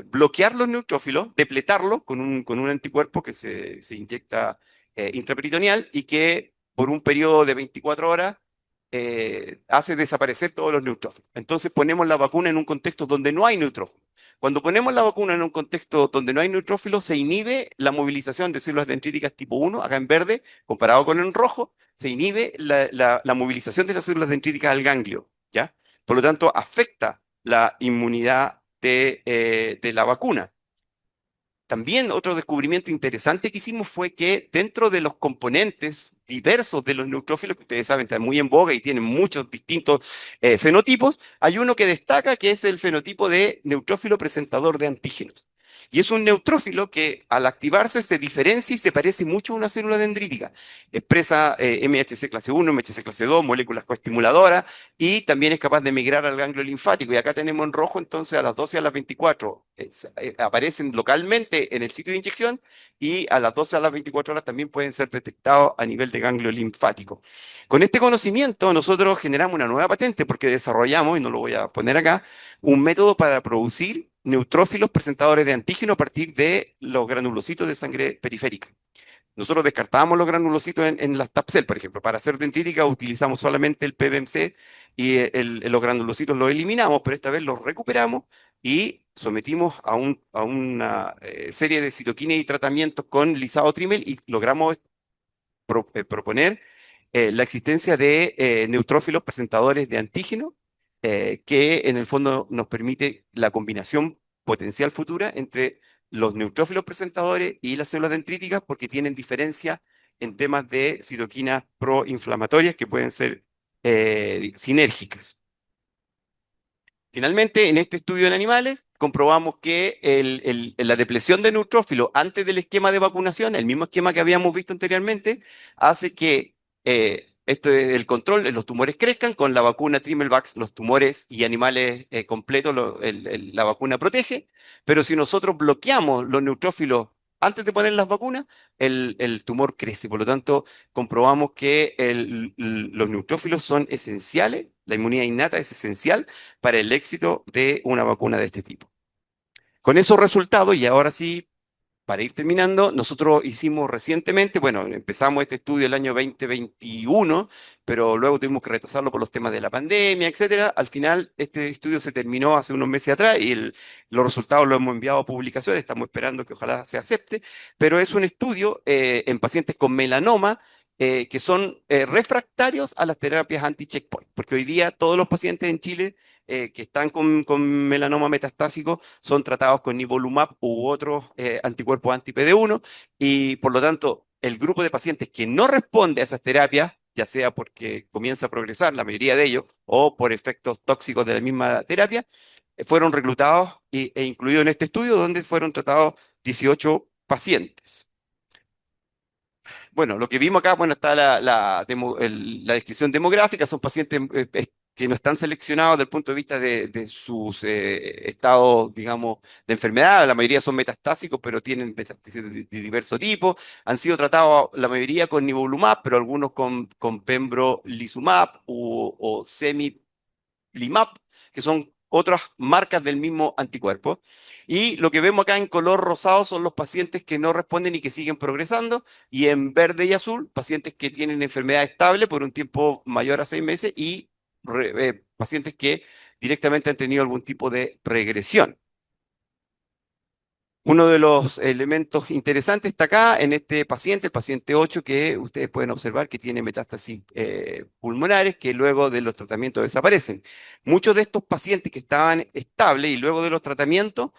bloquear los neutrófilos, depletarlos con un anticuerpo que se inyecta intraperitoneal y que por un periodo de 24 horas hace desaparecer todos los neutrófilos. Entonces ponemos la vacuna en un contexto donde no hay neutrófilos. Cuando ponemos la vacuna en un contexto donde no hay neutrófilos, se inhibe la movilización de células dendríticas tipo 1, acá en verde, comparado con en rojo, se inhibe la movilización de las células dendríticas al ganglio, ¿ya? Por lo tanto, afecta la inmunidad de la vacuna. También otro descubrimiento interesante que hicimos fue que dentro de los componentes diversos de los neutrófilos, que ustedes saben están muy en boga y tienen muchos distintos fenotipos, hay uno que destaca que es el fenotipo de neutrófilo presentador de antígenos. Y es un neutrófilo que al activarse se diferencia y se parece mucho a una célula dendrítica. Expresa MHC clase 1, MHC clase 2, moléculas coestimuladoras y también es capaz de migrar al ganglio linfático. Y acá tenemos en rojo entonces a las 12 y a las 24. Aparecen localmente en el sitio de inyección y a las 12 a las 24 horas también pueden ser detectados a nivel de ganglio linfático. Con este conocimiento nosotros generamos una nueva patente porque desarrollamos, y no lo voy a poner acá, un método para producir neutrófilos presentadores de antígeno a partir de los granulocitos de sangre periférica. Nosotros descartábamos los granulocitos en las TAPCEL, por ejemplo. Para hacer dendrítica utilizamos solamente el PBMC y los granulocitos los eliminamos, pero esta vez los recuperamos y sometimos a una serie de citoquinas y tratamientos con lisado-trimel y logramos proponer la existencia de neutrófilos presentadores de antígeno que en el fondo nos permite la combinación potencial futura entre los neutrófilos presentadores y las células dendríticas porque tienen diferencia en temas de citoquinas proinflamatorias que pueden ser sinérgicas. Finalmente, en este estudio en animales, comprobamos que la depresión de neutrófilos antes del esquema de vacunación, el mismo esquema que habíamos visto anteriormente, hace que el control, los tumores crezcan. Con la vacuna Trimelvax, los tumores y animales completos, la vacuna protege, pero si nosotros bloqueamos los neutrófilos antes de poner las vacunas, el tumor crece. Por lo tanto, comprobamos que los neutrófilos son esenciales, la inmunidad innata es esencial para el éxito de una vacuna de este tipo. Con esos resultados, y ahora sí, para ir terminando, nosotros hicimos recientemente, bueno, empezamos este estudio el año 2021, pero luego tuvimos que retrasarlo por los temas de la pandemia, etcétera. Al final, este estudio se terminó hace unos meses atrás y los resultados los hemos enviado a publicaciones, estamos esperando que ojalá se acepte, pero es un estudio en pacientes con melanoma que son refractarios a las terapias anti-checkpoint, porque hoy día todos los pacientes en Chile que están con melanoma metastásico son tratados con nivolumab u otros anticuerpos anti-PD1 y por lo tanto el grupo de pacientes que no responde a esas terapias, ya sea porque comienza a progresar, la mayoría de ellos, o por efectos tóxicos de la misma terapia, fueron reclutados e incluidos en este estudio donde fueron tratados 18 pacientes. Bueno, lo que vimos acá, bueno, está la descripción demográfica, son pacientes que no están seleccionados desde el punto de vista de sus estados, digamos, de enfermedad. La mayoría son metastásicos, pero tienen metástasis de diverso tipo. Han sido tratados la mayoría con nivolumab, pero algunos con pembrolizumab o Limap, que son otras marcas del mismo anticuerpo. Y lo que vemos acá en color rosado son los pacientes que no responden y que siguen progresando, y en verde y azul, pacientes que tienen enfermedad estable por un tiempo mayor a 6 meses y pacientes que directamente han tenido algún tipo de regresión. Uno de los elementos interesantes está acá en este paciente, el paciente 8, que ustedes pueden observar que tiene metástasis pulmonares que luego de los tratamientos desaparecen. Muchos de estos pacientes que estaban estables y luego de los tratamientos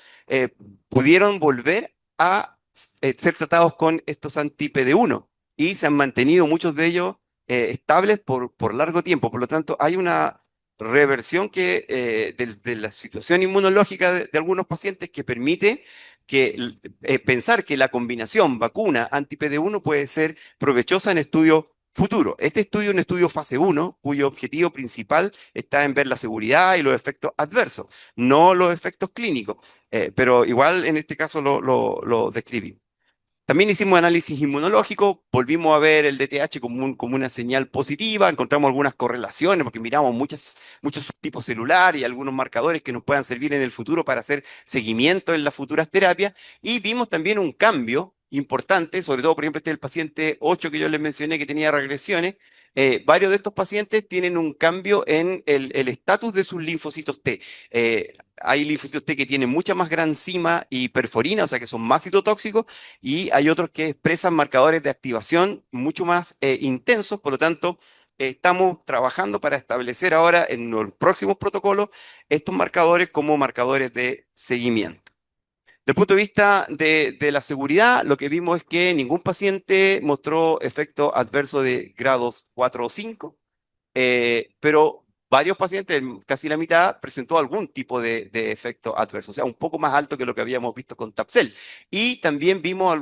pudieron volver a ser tratados con estos anti-PD1 y se han mantenido muchos de ellos estables por largo tiempo. Por lo tanto, hay una reversión de la situación inmunológica de algunos pacientes que permite pensar que la combinación vacuna anti-PD1 puede ser provechosa en estudios futuros. Este estudio es un estudio fase 1, cuyo objetivo principal está en ver la seguridad y los efectos adversos, no los efectos clínicos, pero igual en este caso lo describí. También hicimos análisis inmunológico, volvimos a ver el DTH como una señal positiva, encontramos algunas correlaciones porque miramos muchos subtipos celulares y algunos marcadores que nos puedan servir en el futuro para hacer seguimiento en las futuras terapias y vimos también un cambio importante, sobre todo por ejemplo este es el paciente 8 que yo les mencioné que tenía regresiones. Varios de estos pacientes tienen un cambio en el estatus de sus linfocitos T. Hay linfocitos T que tienen mucha más granzima y perforina, o sea que son más citotóxicos, y hay otros que expresan marcadores de activación mucho más intensos, por lo tanto, estamos trabajando para establecer ahora en los próximos protocolos estos marcadores como marcadores de seguimiento. Desde el punto de vista de la seguridad, lo que vimos es que ningún paciente mostró efecto adverso de grados 4 o 5, pero varios pacientes, casi la mitad, presentó algún tipo de efecto adverso, o sea, un poco más alto que lo que habíamos visto con Tapsel. Y también vimos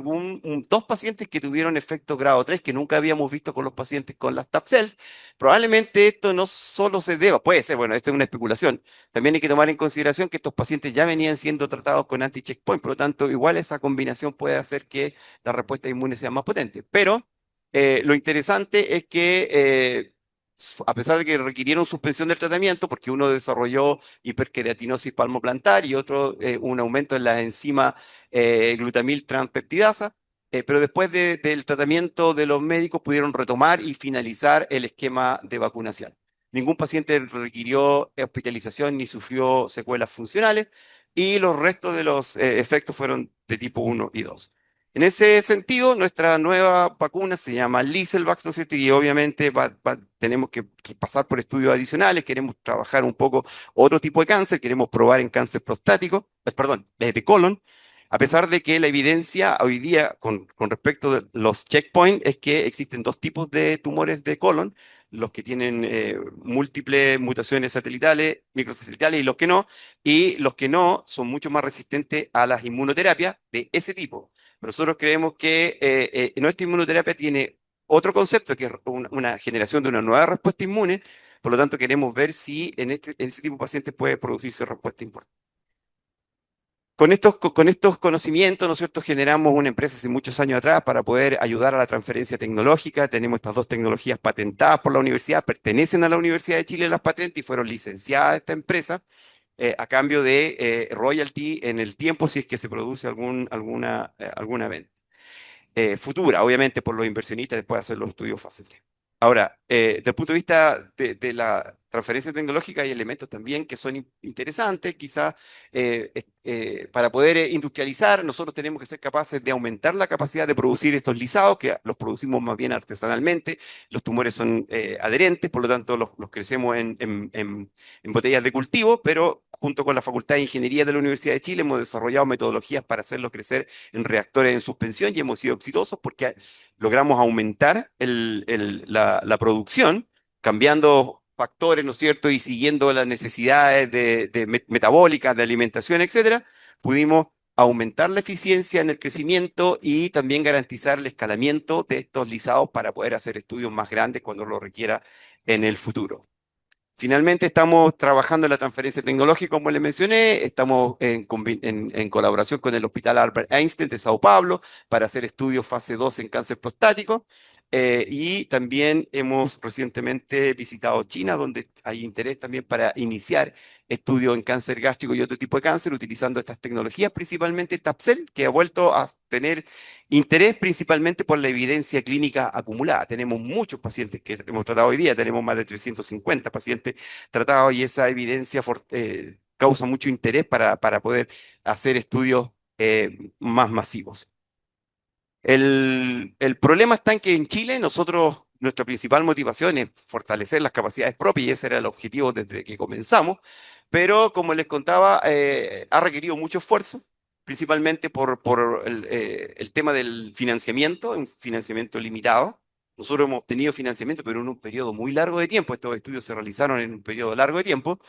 dos pacientes que tuvieron efecto grado 3 que nunca habíamos visto con los pacientes con las Tapsels. Probablemente esto no solo se deba, puede ser, bueno, esto es una especulación. También hay que tomar en consideración que estos pacientes ya venían siendo tratados con anti-checkpoint, por lo tanto, igual esa combinación puede hacer que la respuesta inmune sea más potente. Pero lo interesante es que a pesar de que requirieron suspensión del tratamiento, porque uno desarrolló hiperqueratinosis palmoplantar y otro un aumento en la enzima glutamil transpeptidasa, pero después del tratamiento de los médicos pudieron retomar y finalizar el esquema de vacunación. Ningún paciente requirió hospitalización ni sufrió secuelas funcionales y los restos de los efectos fueron de tipo 1 y 2. En ese sentido, nuestra nueva vacuna se llama Liselvax, ¿no es cierto? Y obviamente tenemos que pasar por estudios adicionales, queremos trabajar un poco otro tipo de cáncer, queremos probar en cáncer prostático, perdón, de colon, a pesar de que la evidencia hoy día con respecto de los checkpoints es que existen dos tipos de tumores de colon, los que tienen múltiples mutaciones satelitales, microsatelitales y los que no son mucho más resistentes a las inmunoterapias de ese tipo. Pero nosotros creemos que nuestra inmunoterapia tiene otro concepto, que es una generación de una nueva respuesta inmune. Por lo tanto, queremos ver si en ese tipo de pacientes puede producirse respuesta importante. Con estos conocimientos, ¿no es cierto?, generamos una empresa hace muchos años atrás para poder ayudar a la transferencia tecnológica. Tenemos estas dos tecnologías patentadas por la universidad, pertenecen a la Universidad de Chile las patentes y fueron licenciadas esta empresa a cambio de royalty en el tiempo si es que se produce alguna venta futura, obviamente por los inversionistas después de hacer los estudios fase 3. Ahora, desde el punto de vista de la transferencia tecnológica hay elementos también que son interesantes, quizás para poder industrializar nosotros tenemos que ser capaces de aumentar la capacidad de producir estos lisados, que los producimos más bien artesanalmente, los tumores son adherentes, por lo tanto los crecemos en botellas de cultivo, pero junto con la Facultad de Ingeniería de la Universidad de Chile hemos desarrollado metodologías para hacerlos crecer en reactores en suspensión y hemos sido exitosos porque logramos aumentar la producción cambiando factores, ¿no es cierto? Y siguiendo las necesidades metabólicas, de alimentación, etcétera, pudimos aumentar la eficiencia en el crecimiento y también garantizar el escalamiento de estos lisados para poder hacer estudios más grandes cuando lo requiera en el futuro. Finalmente estamos trabajando en la transferencia tecnológica, como les mencioné, estamos en colaboración con el Hospital Albert Einstein de Sao Paulo para hacer estudios fase 2 en cáncer prostático y también hemos recientemente visitado China, donde hay interés también para iniciar estudios en cáncer gástrico y otro tipo de cáncer utilizando estas tecnologías, principalmente Tapsel, que ha vuelto a tener interés principalmente por la evidencia clínica acumulada. Tenemos muchos pacientes que hemos tratado hoy día, tenemos más de 350 pacientes tratados y esa evidencia causa mucho interés para poder hacer estudios más masivos. El problema está en que en Chile nuestra principal motivación es fortalecer las capacidades propias y ese era el objetivo desde que comenzamos, pero como les contaba, ha requerido mucho esfuerzo, principalmente por el tema del financiamiento, un financiamiento limitado. Nosotros hemos obtenido financiamiento, pero en un periodo muy largo de tiempo. Estos estudios se realizaron en un periodo largo de tiempo.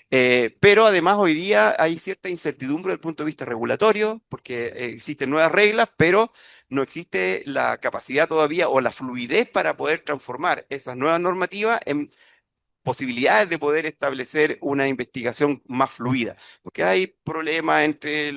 Pero además hoy día hay cierta incertidumbre desde el punto de vista regulatorio, porque existen nuevas reglas, pero no existe la capacidad todavía o la fluidez para poder transformar esas nuevas normativas en posibilidades de poder establecer una investigación más fluida, porque hay problemas entre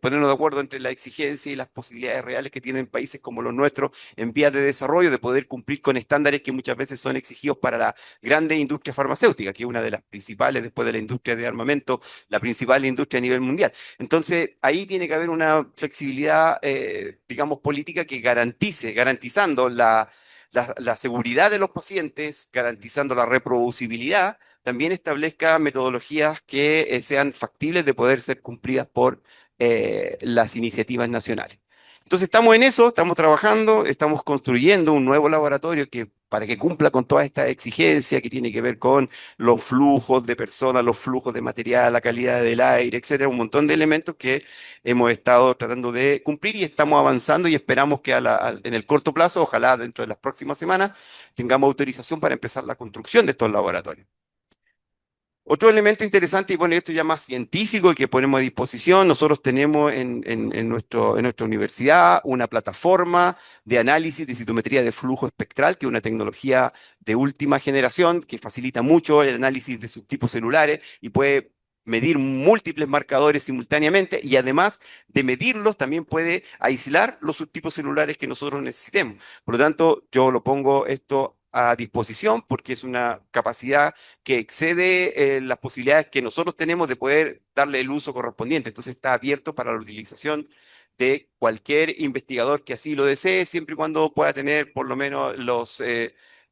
ponernos de acuerdo entre la exigencia y las posibilidades reales que tienen países como los nuestros en vías de desarrollo de poder cumplir con estándares que muchas veces son exigidos para la grande industria farmacéutica, que es una de las principales después de la industria de armamento, la principal industria a nivel mundial. Entonces, ahí tiene que haber una flexibilidad, digamos, política que garantizando la seguridad de los pacientes, garantizando la reproducibilidad, también establezca metodologías que sean factibles de poder ser cumplidas por las iniciativas nacionales. Entonces estamos en eso, estamos trabajando, estamos construyendo un nuevo laboratorio que para que cumpla con toda esta exigencia que tiene que ver con los flujos de personas, los flujos de material, la calidad del aire, etcétera, un montón de elementos que hemos estado tratando de cumplir y estamos avanzando y esperamos que en el corto plazo, ojalá dentro de las próximas semanas, tengamos autorización para empezar la construcción de estos laboratorios. Otro elemento interesante, y bueno, esto ya más científico y que ponemos a disposición, nosotros tenemos en nuestra universidad una plataforma de análisis de citometría de flujo espectral, que es una tecnología de última generación que facilita mucho el análisis de subtipos celulares y puede medir múltiples marcadores simultáneamente y además de medirlos también puede aislar los subtipos celulares que nosotros necesitemos. Por lo tanto, yo lo pongo esto a disposición porque es una capacidad que excede las posibilidades que nosotros tenemos de poder darle el uso correspondiente. Entonces está abierto para la utilización de cualquier investigador que así lo desee, siempre y cuando pueda tener por lo menos los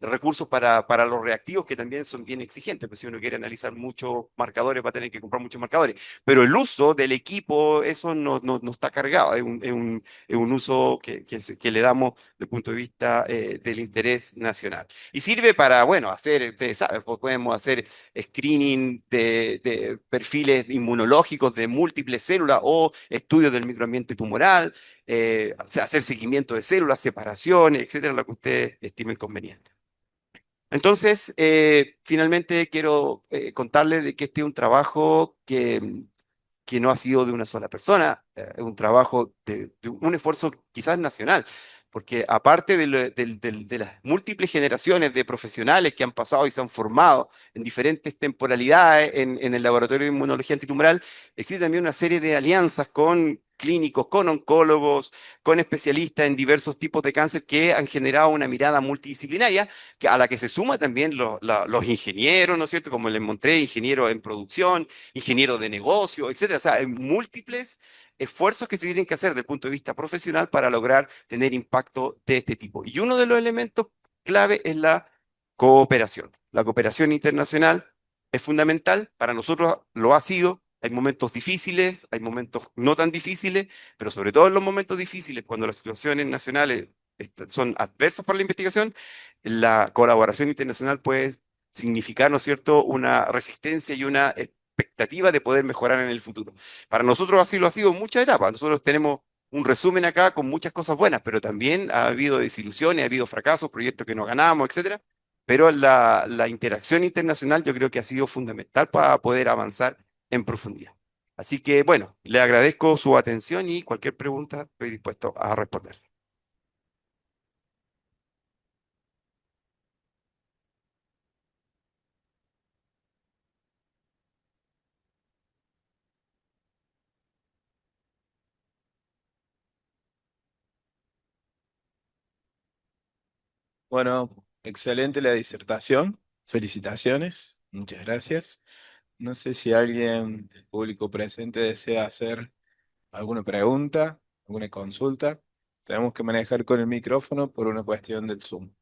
recursos para los reactivos, que también son bien exigentes, pues si uno quiere analizar muchos marcadores va a tener que comprar muchos marcadores. Pero el uso del equipo, eso no está cargado, es un uso que le damos desde el punto de vista del interés nacional. Y sirve para, bueno, hacer, ustedes saben, pues podemos hacer screening de perfiles inmunológicos de múltiples células o estudios del microambiente tumoral, o sea, hacer seguimiento de células, separaciones, etcétera, lo que ustedes estimen conveniente. Entonces, finalmente quiero contarles de que este es un trabajo que no ha sido de una sola persona, es un trabajo de un esfuerzo quizás nacional, porque aparte de las múltiples generaciones de profesionales que han pasado y se han formado en diferentes temporalidades en el Laboratorio de Inmunología Antitumoral, existe también una serie de alianzas con clínicos, con oncólogos, con especialistas en diversos tipos de cáncer que han generado una mirada multidisciplinaria a la que se suma también los ingenieros, ¿no es cierto? Como les mostré, ingenieros en producción, ingeniero de negocio, etcétera. O sea, hay múltiples esfuerzos que se tienen que hacer desde el punto de vista profesional para lograr tener impacto de este tipo. Y uno de los elementos clave es la cooperación. La cooperación internacional es fundamental, para nosotros lo ha sido. Hay momentos difíciles, hay momentos no tan difíciles, pero sobre todo en los momentos difíciles, cuando las situaciones nacionales son adversas para la investigación, la colaboración internacional puede significar, ¿no es cierto?, una resistencia y una expectativa de poder mejorar en el futuro. Para nosotros así lo ha sido en muchas etapas. Nosotros tenemos un resumen acá con muchas cosas buenas, pero también ha habido desilusiones, ha habido fracasos, proyectos que no ganamos, etcétera. Pero la interacción internacional yo creo que ha sido fundamental para poder avanzar en profundidad. Así que, bueno, le agradezco su atención y cualquier pregunta estoy dispuesto a responder. Bueno, excelente la disertación. Felicitaciones. Muchas gracias. No sé si alguien del público presente desea hacer alguna pregunta, alguna consulta. Tenemos que manejar con el micrófono por una cuestión del Zoom.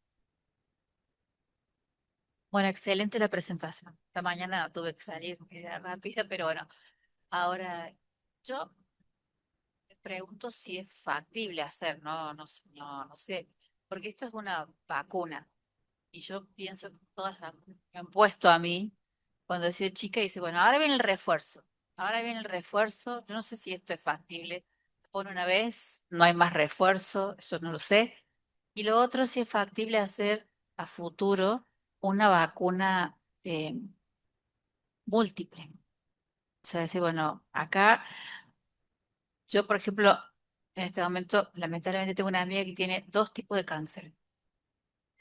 Bueno, excelente la presentación. Esta mañana tuve que salir, era rápida, pero bueno, ahora yo me pregunto si es factible hacer, no sé, porque esto es una vacuna y yo pienso que todas las vacunas me han puesto a mí cuando decía chica y dice, bueno, ahora viene el refuerzo, yo no sé si esto es factible. Por una vez no hay más refuerzo, eso no lo sé. Y lo otro, si es factible hacer a futuro una vacuna múltiple. O sea, decir, bueno, acá yo, por ejemplo, en este momento, lamentablemente tengo una amiga que tiene dos tipos de cáncer.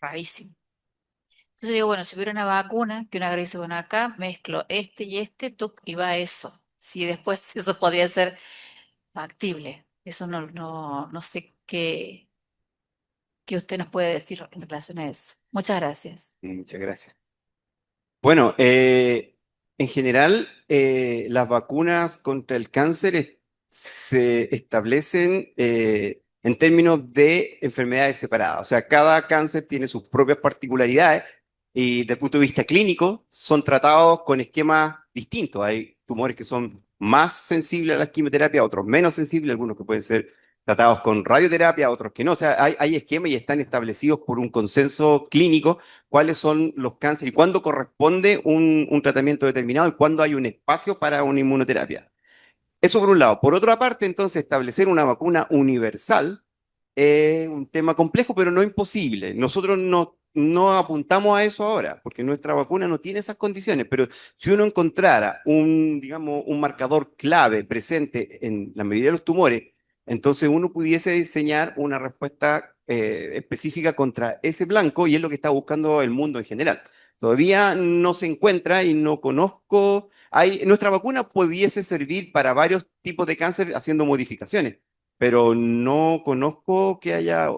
Rarísimo. Entonces digo, bueno, si hubiera una vacuna, que una agarre y dice, bueno, acá mezclo este y este, tuc, y va eso. Si después eso podría ser factible. Eso no sé qué usted nos puede decir en relación a eso. Muchas gracias. Muchas gracias. Bueno, en general, las vacunas contra el cáncer se establecen en términos de enfermedades separadas. O sea, cada cáncer tiene sus propias particularidades y desde el punto de vista clínico son tratados con esquemas distintos. Hay tumores que son más sensibles a la quimioterapia, otros menos sensibles, algunos que pueden ser tratados con radioterapia, otros que no. O sea, hay esquemas y están establecidos por un consenso clínico cuáles son los cánceres y cuándo corresponde un tratamiento determinado y cuándo hay un espacio para una inmunoterapia. Eso por un lado. Por otra parte, entonces, establecer una vacuna universal es un tema complejo, pero no imposible. Nosotros no apuntamos a eso ahora, porque nuestra vacuna no tiene esas condiciones, pero si uno encontrara digamos, un marcador clave presente en la mayoría de los tumores, entonces uno pudiese diseñar una respuesta específica contra ese blanco y es lo que está buscando el mundo en general. Todavía no se encuentra y no conozco. Nuestra vacuna pudiese servir para varios tipos de cáncer haciendo modificaciones, pero no conozco que haya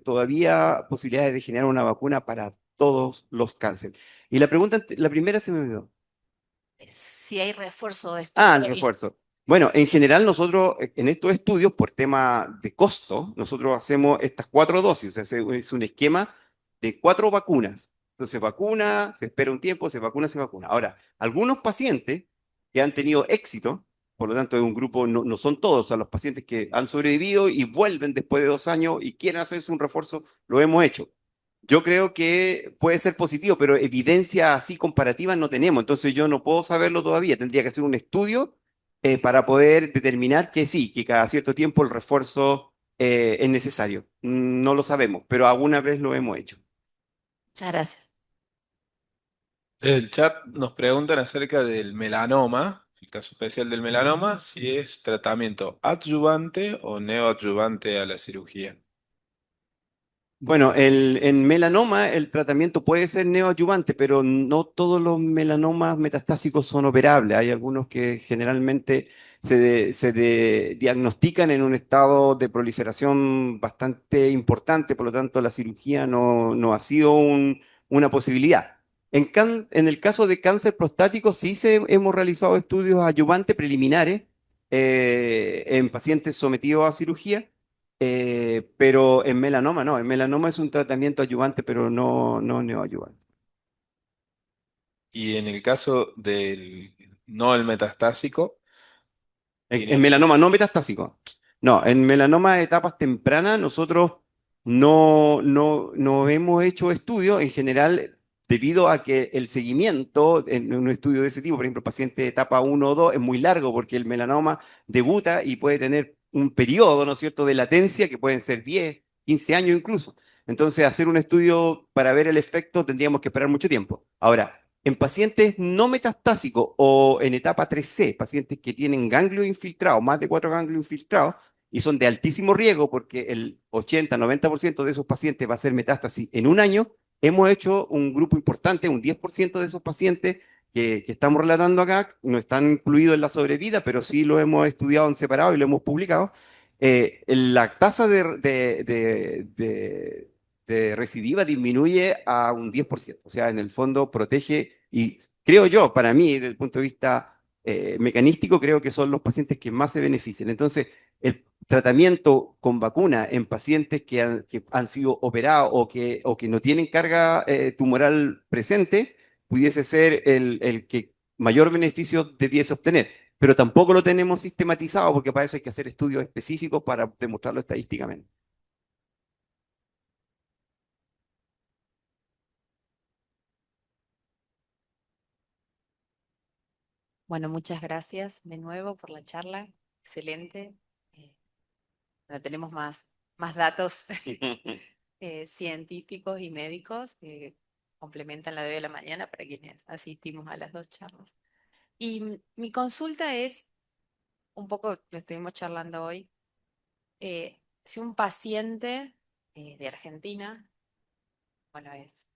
todavía posibilidades de generar una vacuna para todos los cánceres. Y la primera se me olvidó. Si hay refuerzo de Ah, el estudio y refuerzo. Bueno, en general nosotros en estos estudios, por tema de costo, nosotros hacemos estas 4 dosis, o sea, es un esquema de 4 vacunas. Entonces vacuna, se espera un tiempo, se vacuna, se vacuna. Ahora, algunos pacientes que han tenido éxito, por lo tanto es un grupo, no son todos, o sea, los pacientes que han sobrevivido y vuelven después de 2 años y quieren hacerse un refuerzo, lo hemos hecho. Yo creo que puede ser positivo, pero evidencia así comparativa no tenemos, entonces yo no puedo saberlo todavía. Tendría que hacer un estudio para poder determinar que sí, que cada cierto tiempo el refuerzo es necesario. No lo sabemos, pero alguna vez lo hemos hecho. muchas gracias. Desde el chat nos preguntan acerca del melanoma, el caso especial del melanoma, si es tratamiento adyuvante o neoadyuvante a la cirugía. Bueno, en melanoma el tratamiento puede ser neoadyuvante, pero no todos los melanomas metastásicos son operables. Hay algunos que generalmente diagnostican en un estado de proliferación bastante importante, por lo tanto la cirugía no ha sido una posibilidad. En el caso de cáncer prostático sí hemos realizado estudios adyuvantes preliminares en pacientes sometidos a cirugía. Pero en melanoma no, en melanoma es un tratamiento adyuvante, pero no neoadyuvante. Y en el caso del no el metastásico, En tiene... melanoma no metastásico. No, en melanoma de etapas tempranas nosotros no hemos hecho estudios en general debido a que el seguimiento en un estudio de ese tipo, por ejemplo, paciente de etapa 1 o 2, es muy largo porque el melanoma debuta y puede tener un periodo, ¿no es cierto?, de latencia que pueden ser 10, 15 años incluso. Entonces, hacer un estudio para ver el efecto tendríamos que esperar mucho tiempo. Ahora, en pacientes no metastásicos o en etapa 3C, pacientes que tienen ganglio infiltrado, más de 4 ganglios infiltrados, y son de altísimo riesgo porque el 80-90% de esos pacientes va a ser metástasis en un año, hemos hecho un grupo importante, un 10% de esos pacientes que estamos relatando acá, no están incluidos en la sobrevida, pero sí lo hemos estudiado en separado y lo hemos publicado. La tasa de recidiva disminuye a un 10%. O sea, en el fondo protege y creo yo, para mí, desde el punto de vista mecanístico, creo que son los pacientes que más se benefician. Entonces, el tratamiento con vacuna en pacientes que han sido operados o que no tienen carga tumoral presente, pudiese ser el que mayor beneficio debiese obtener. Pero tampoco lo tenemos sistematizado porque para eso hay que hacer estudios específicos para demostrarlo estadísticamente. Bueno, muchas gracias de nuevo por la charla. Excelente. Ahora tenemos más datos científicos y médicos que complementan la de hoy a la mañana para quienes asistimos a las dos charlas. Y mi consulta es, un poco lo estuvimos charlando hoy, si un paciente de Argentina, bueno, es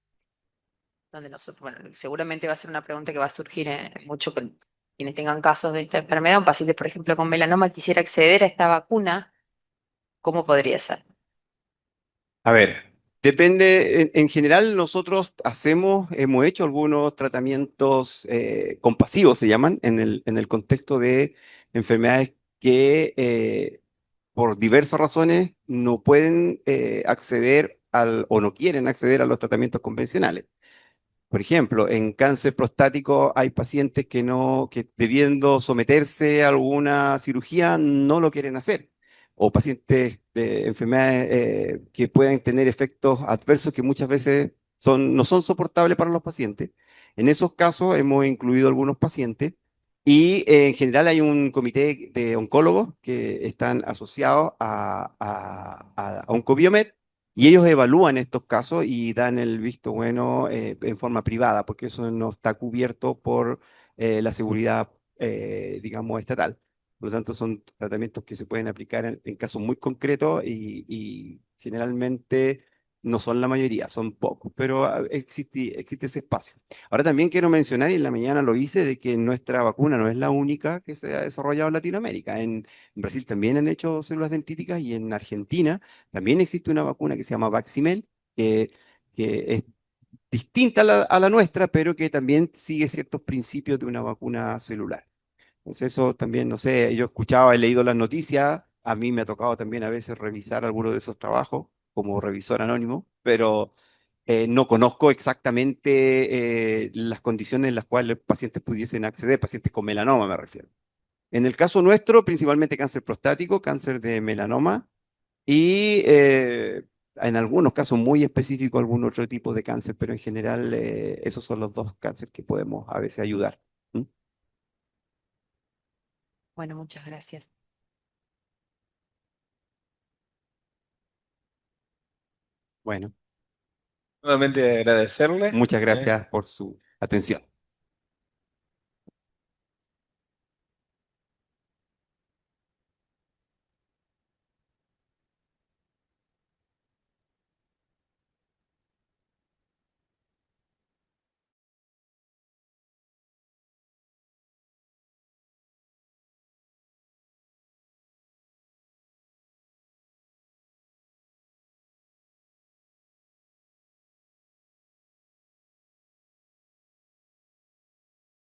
donde nosotros, bueno, seguramente va a ser una pregunta que va a surgir mucho con quienes tengan casos de esta enfermedad, un paciente, por ejemplo, con melanoma quisiera acceder a esta vacuna, ¿cómo podría ser? A ver, depende, en general nosotros hemos hecho algunos tratamientos compasivos, se llaman, en el contexto de enfermedades que por diversas razones no pueden acceder o no quieren acceder a los tratamientos convencionales. Por ejemplo, en cáncer prostático hay pacientes que no, que debiendo someterse a alguna cirugía no lo quieren hacer. O pacientes de enfermedades que pueden tener efectos adversos que muchas veces no son soportables para los pacientes. En esos casos hemos incluido algunos pacientes y en general hay un comité de oncólogos que están asociados a Oncobiomed y ellos evalúan estos casos y dan el visto bueno en forma privada, porque eso no está cubierto por la seguridad, digamos, estatal. Por lo tanto, son tratamientos que se pueden aplicar en casos muy concretos y generalmente no son la mayoría, son pocos, pero existe ese espacio. Ahora también quiero mencionar, y en la mañana lo hice, de que nuestra vacuna no es la única que se ha desarrollado en Latinoamérica. En Brasil también han hecho células dentíticas y en Argentina también existe una vacuna que se llama Vaximel, que, que es distinta a la nuestra, pero que también sigue ciertos principios de una vacuna celular. Entonces eso también, no sé, yo escuchaba, he leído las noticias, a mí me ha tocado también a veces revisar algunos de esos trabajos como revisor anónimo, pero no conozco exactamente las condiciones en las cuales los pacientes pudiesen acceder, pacientes con melanoma me refiero. En el caso nuestro, principalmente cáncer prostático, cáncer de melanoma y en algunos casos muy específicos algún otro tipo de cáncer, pero en general esos son los dos cánceres que podemos a veces ayudar. ¿Mm? Bueno, muchas gracias. Bueno, Nuevamente agradecerle. muchas gracias por su atención.